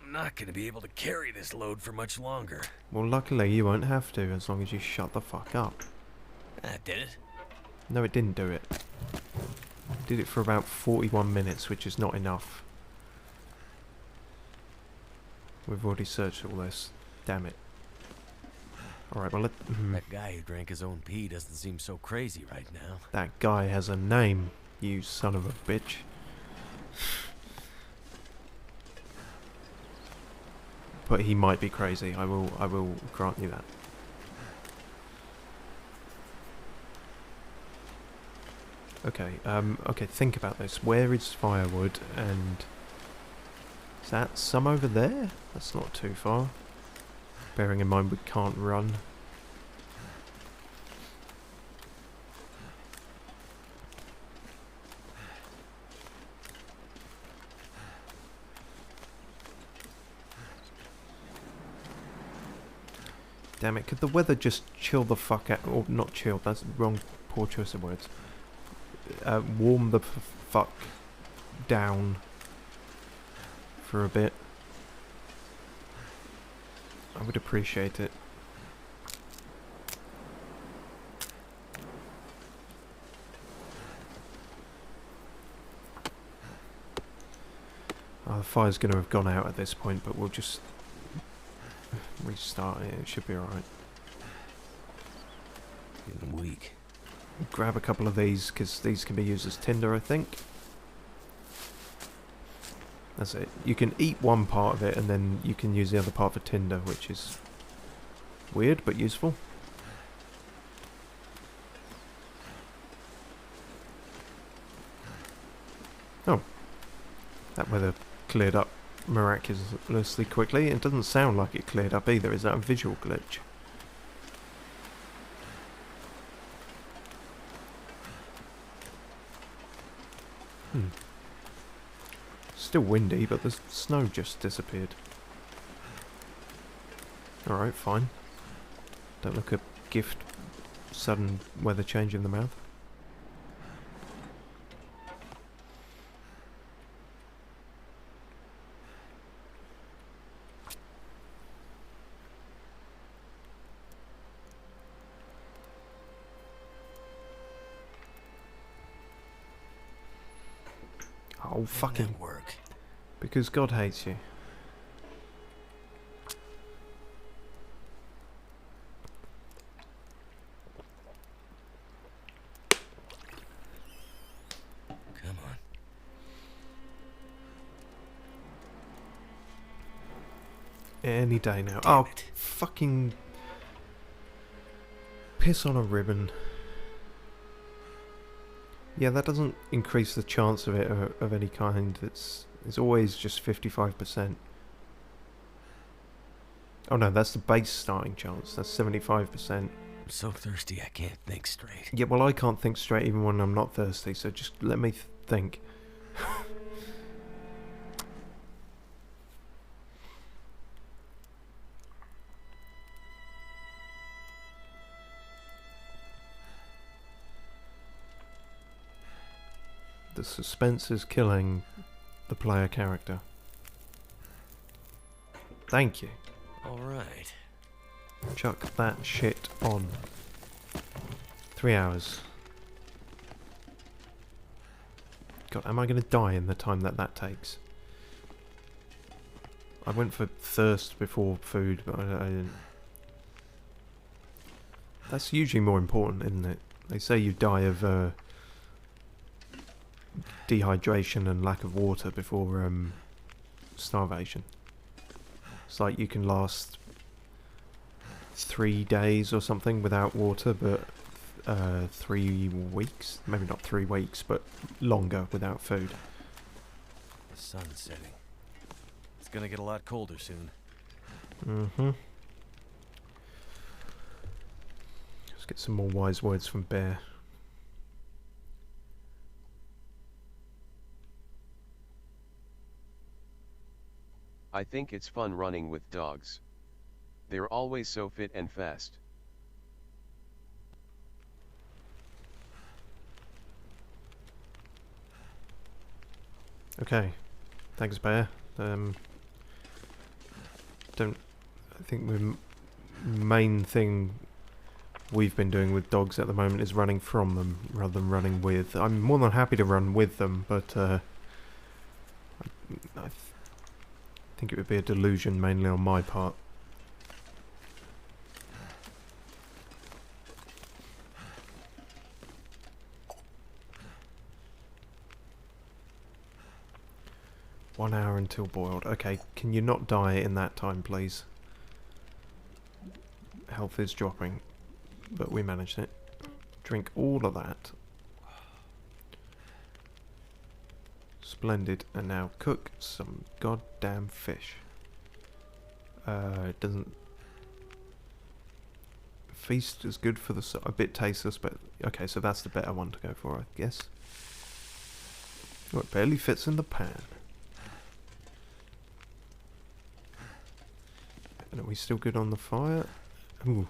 I'm not going to be able to carry this load for much longer. Well, luckily you won't have to as long as you shut the fuck up. That did it. No, it didn't do it. It did it for about 41 minutes, which is not enough. We've already searched all this. Damn it. Alright, well That guy who drank his own pee doesn't seem so crazy right now. that guy has a name, you son of a bitch. But he might be crazy. I will grant you that. Okay, okay, think about this. Where is firewood and is that some over there? That's not too far. Bearing in mind we can't run. Damn it, could the weather just chill the fuck out? Or not chill, that's the wrong, poor choice of words. Warm the fuck down for a bit. I would appreciate it. The fire's going to have gone out at this point, but we'll just restart it. It should be alright. Feeling weak. Grab a couple of these, because these can be used as tinder, I think. That's it. You can eat one part of it, and then you can use the other part for tinder, which is weird, but useful. Oh. That weather cleared up miraculously quickly. It doesn't sound like it cleared up either. Is that a visual glitch? Still windy, but the snow just disappeared. Alright, fine. Don't look a gift sudden weather change in the mouth. Oh, fucking work. Because God hates you. Come on. Any day now. Damn Oh, it. fucking piss on a ribbon. Yeah, that doesn't increase the chance of it of any kind. It's always just 55%. Oh no, that's the base starting chance. That's 75%. I'm so thirsty I can't think straight. Yeah, well I can't think straight even when I'm not thirsty, so just let me think. The suspense is killing the player character. Thank you. All right. Chuck that shit on. 3 hours. God, am I going to die in the time that takes? I went for thirst before food, but I didn't. That's usually more important, isn't it? They say you die of dehydration and lack of water before starvation. It's like you can last 3 days or something without water, but 3 weeks, maybe not 3 weeks, but longer without food. The sun's setting. It's gonna get a lot colder soon. Mm-hmm. Let's get some more wise words from Bear. I think it's fun running with dogs. They're always so fit and fast. Okay, thanks, Bear. I think the main thing we've been doing with dogs at the moment is running from them rather than running with. I'm more than happy to run with them, but I think it would be a delusion mainly on my part. One hour until boiled. Okay, can you not die in that time, please? Health is dropping, but we managed it. Drink all of that. Splendid. And now cook some goddamn fish. It doesn't... Feast is good for the... a bit tasteless, but... Okay, so that's the better one to go for, I guess. Oh, it barely fits in the pan. And are we still good on the fire? Ooh.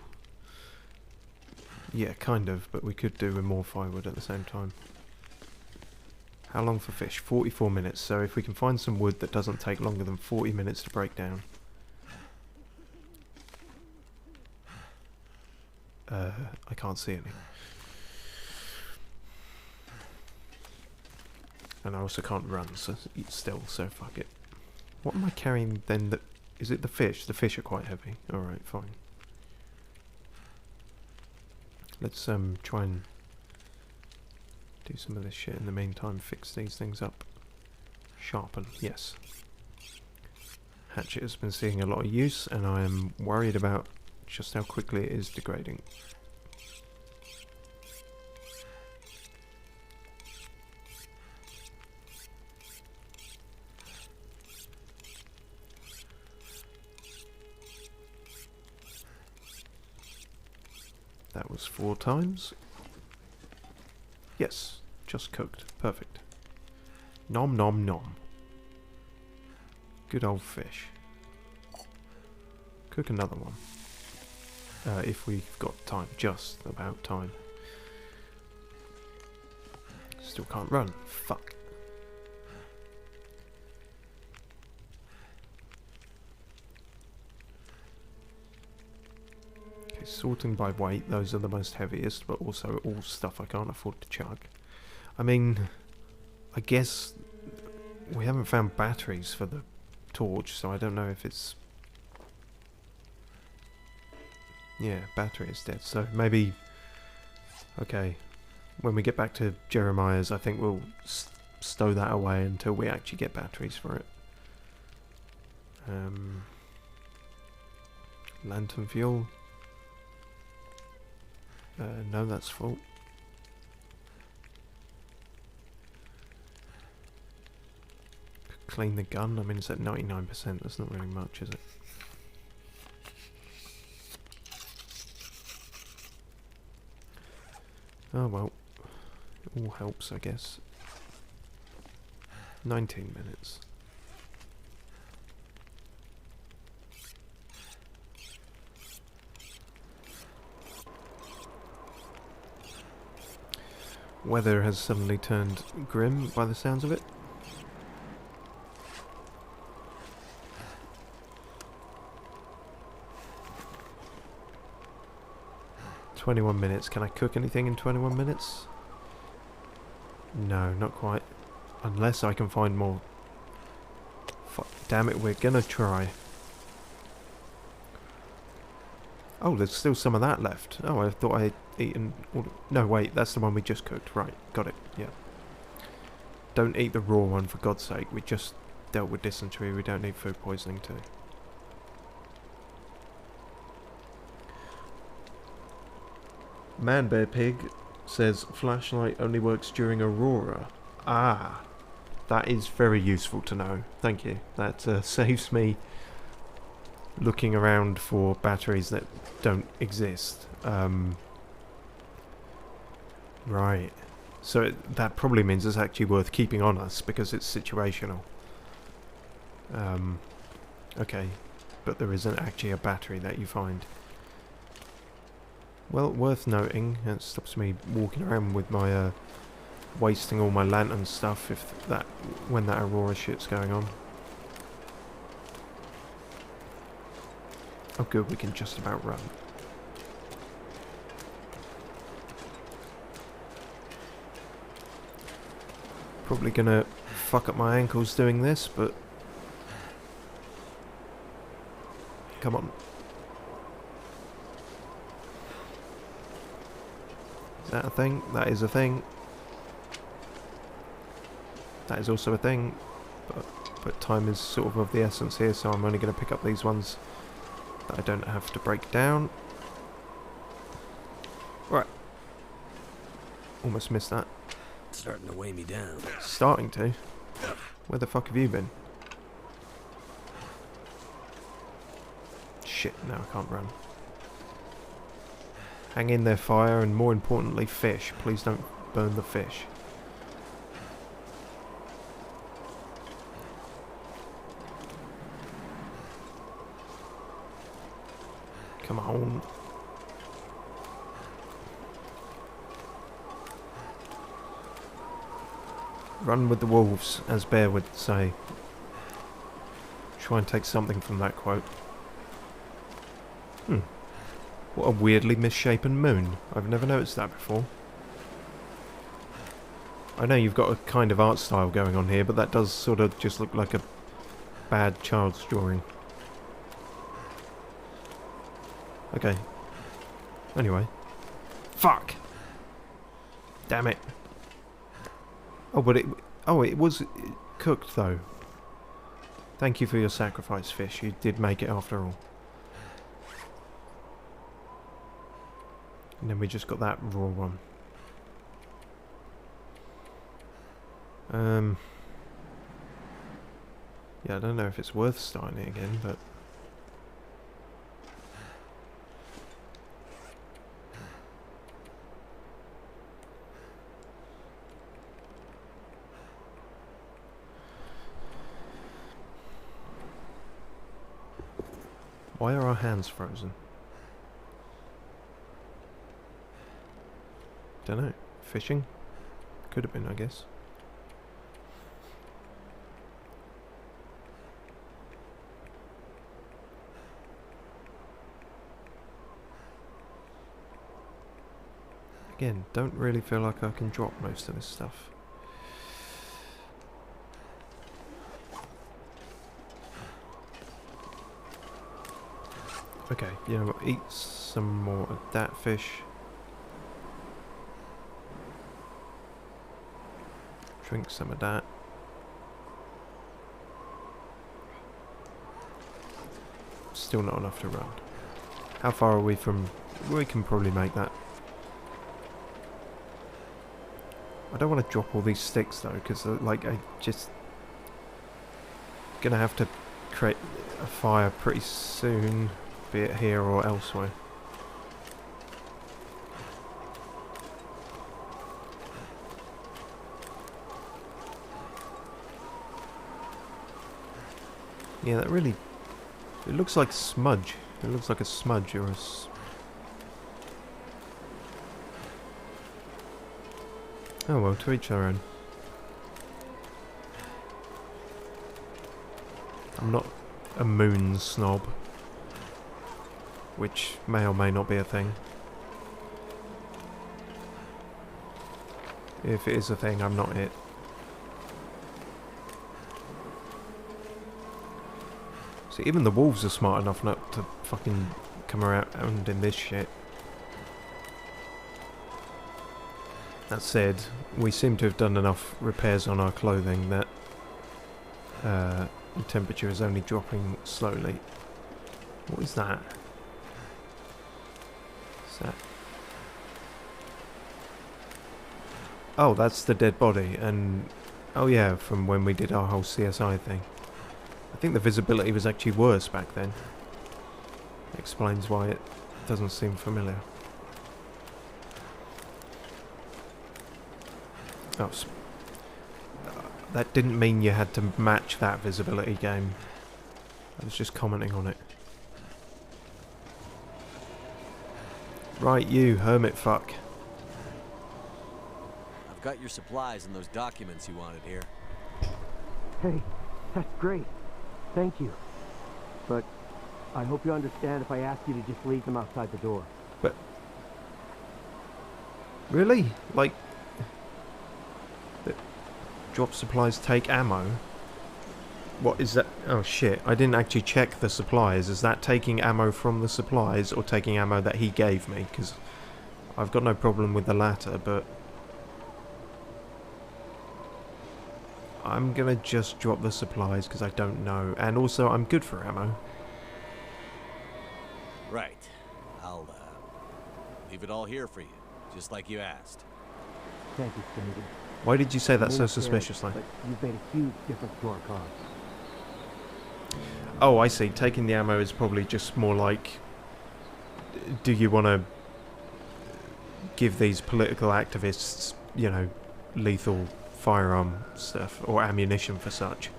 Yeah, kind of, but we could do with more firewood at the same time. How long for fish? 44 minutes, so if we can find some wood that doesn't take longer than 40 minutes to break down. I can't see any. And I also can't run, so still, so fuck it. What am I carrying then? Is it the fish? The fish are quite heavy. Alright, fine. Let's try and do some of this shit in the meantime, fix these things up. Sharpen, yes. Hatchet has been seeing a lot of use, and I am worried about just how quickly it is degrading. That was 4 times. Yes, just cooked. Perfect. Nom nom nom. Good old fish. Cook another one. If we've got time. Just about time. Still can't run. Fuck. Okay, sorting by weight. Those are the most heaviest, but also all stuff I can't afford to chug. I mean, I guess we haven't found batteries for the torch, so I don't know if it's... Yeah, battery is dead, so maybe... Okay, when we get back to Jeremiah's, I think we'll stow that away until we actually get batteries for it. Lantern fuel. No, that's full. Clean the gun. I mean, it's at 99%. That's not really much, is it? Oh well. It all helps, I guess. 19 minutes. Weather has suddenly turned grim by the sounds of it. "21 minutes. Can I cook anything in 21 minutes? No, not quite. Unless I can find more. Fuck, damn it, we're gonna try. Oh, there's still some of that left. Oh, I thought I had eaten all no, wait, that's the one we just cooked. Right, got it, yeah. Don't eat the raw one, for God's sake. We just dealt with dysentery. We don't need food poisoning too. manbearpig says flashlight only works during aurora. Ah, that is very useful to know. Thank you. That saves me looking around for batteries that don't exist. Right. So that probably means it's actually worth keeping on us because it's situational. Okay. But there isn't actually a battery that you find. Well, worth noting, it stops me walking around with my, wasting all my lantern stuff when that aurora shit's going on. Oh good, we can just about run. Probably gonna fuck up my ankles doing this, but... Come on. Is that a thing? That is a thing. That is also a thing. But time is sort of the essence here, so I'm only going to pick up these ones that I don't have to break down. Right. Almost missed that. It's starting to weigh me down. Starting to? Where the fuck have you been? Shit, now I can't run. Hang in there, fire, and more importantly, fish. Please don't burn the fish. Come on. Run with the wolves, as Bear would say. Try and take something from that quote. What a weirdly misshapen moon. I've never noticed that before. I know you've got a kind of art style going on here, but that does sort of just look like a bad child's drawing. Okay. Anyway. Fuck! Damn it. Oh, but it was cooked, though. Thank you for your sacrifice, fish. You did make it after all. And then we just got that raw one. Yeah, I don't know if it's worth starting it again, but... Why are our hands frozen? Don't know. Fishing? Could have been, I guess. Again, don't really feel like I can drop most of this stuff. Okay, you know what, eat some more of that fish. Drink some of that. Still not enough to run. How far are we from... We can probably make that. I don't want to drop all these sticks though, because like I just... Gonna have to create a fire pretty soon. Be it here or elsewhere. Yeah, that really... It looks like smudge. It looks like a smudge or a... Oh well, to each their own. I'm not a moon snob. Which may or may not be a thing. If it is a thing, I'm not it. See, even the wolves are smart enough not to fucking come around in this shit. That said, we seem to have done enough repairs on our clothing that the temperature is only dropping slowly. What is that? That? Oh, that's the dead body, and oh yeah, from when we did our whole CSI thing. I think the visibility was actually worse back then. Explains why it doesn't seem familiar. Oh, that didn't mean you had to match that visibility game. I was just commenting on it. Right, you, hermit fuck. I've got your supplies and those documents you wanted here. Hey, that's great. Thank you. But I hope you understand if I ask you to just leave them outside the door. But... Really? Like... Drop supplies take ammo? What is that? Oh shit, I didn't actually check the supplies. Is that taking ammo from the supplies or taking ammo that he gave me? Because I've got no problem with the latter, but... I'm gonna just drop the supplies because I don't know. And also, I'm good for ammo. Right. I'll, leave it all here for you, just like you asked. Thank you, Stranger. Why did you say that I'm so really scared, suspiciously? But you've made a huge difference to our cause. Oh, I see. Taking the ammo is probably just more like... Do you want to give these political activists, you know, lethal firearm stuff or ammunition for such?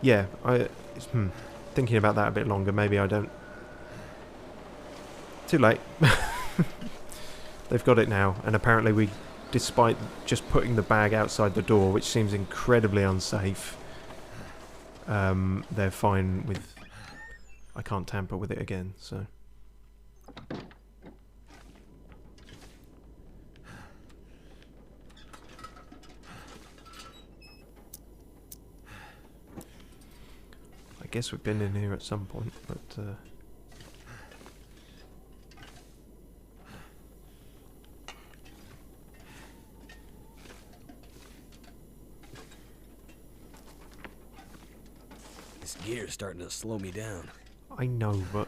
Yeah, thinking about that a bit longer, maybe I don't... Too late. They've got it now, and apparently we, despite just putting the bag outside the door, which seems incredibly unsafe, they're fine with... I can't tamper with it again, so... I guess we've been in here at some point, but... This gear's starting to slow me down. I know, but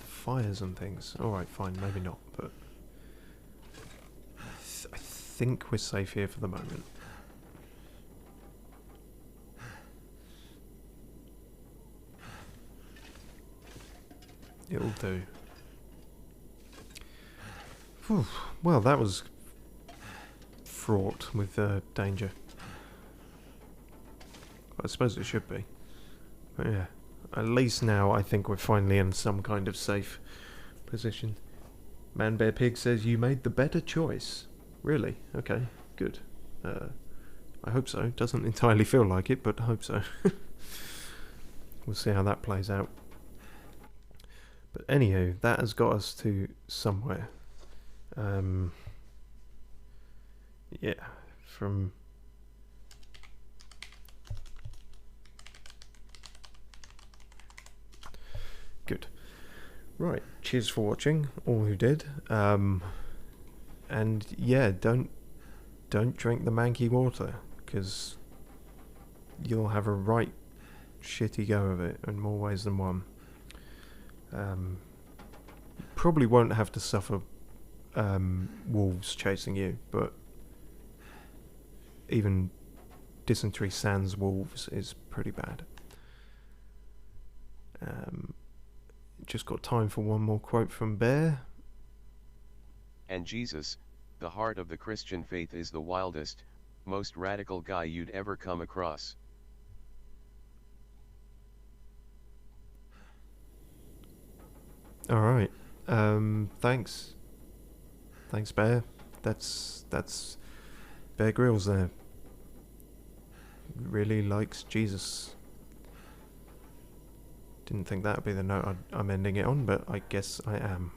fires and things. Alright, fine, maybe not, but... I think we're safe here for the moment. It'll do. Whew. Well, that was fraught with danger. I suppose it should be. But yeah, at least now I think we're finally in some kind of safe position. ManbearPig says you made the better choice. Really? Okay, good. I hope so. Doesn't entirely feel like it, but I hope so. We'll see how that plays out. But anywho, that has got us to somewhere. Yeah, from... Good. Right, cheers for watching, all who did. And yeah, don't drink the manky water, because you'll have a right shitty go of it in more ways than one. Probably won't have to suffer wolves chasing you, but even dysentery sans wolves is pretty bad. Just got time for one more quote from Bear. And Jesus, the heart of the Christian faith, is the wildest, most radical guy you'd ever come across. Alright. Thanks. Thanks, Bear. That's Bear Grylls there. Really likes Jesus. Didn't think that would be the note I'm ending it on, but I guess I am.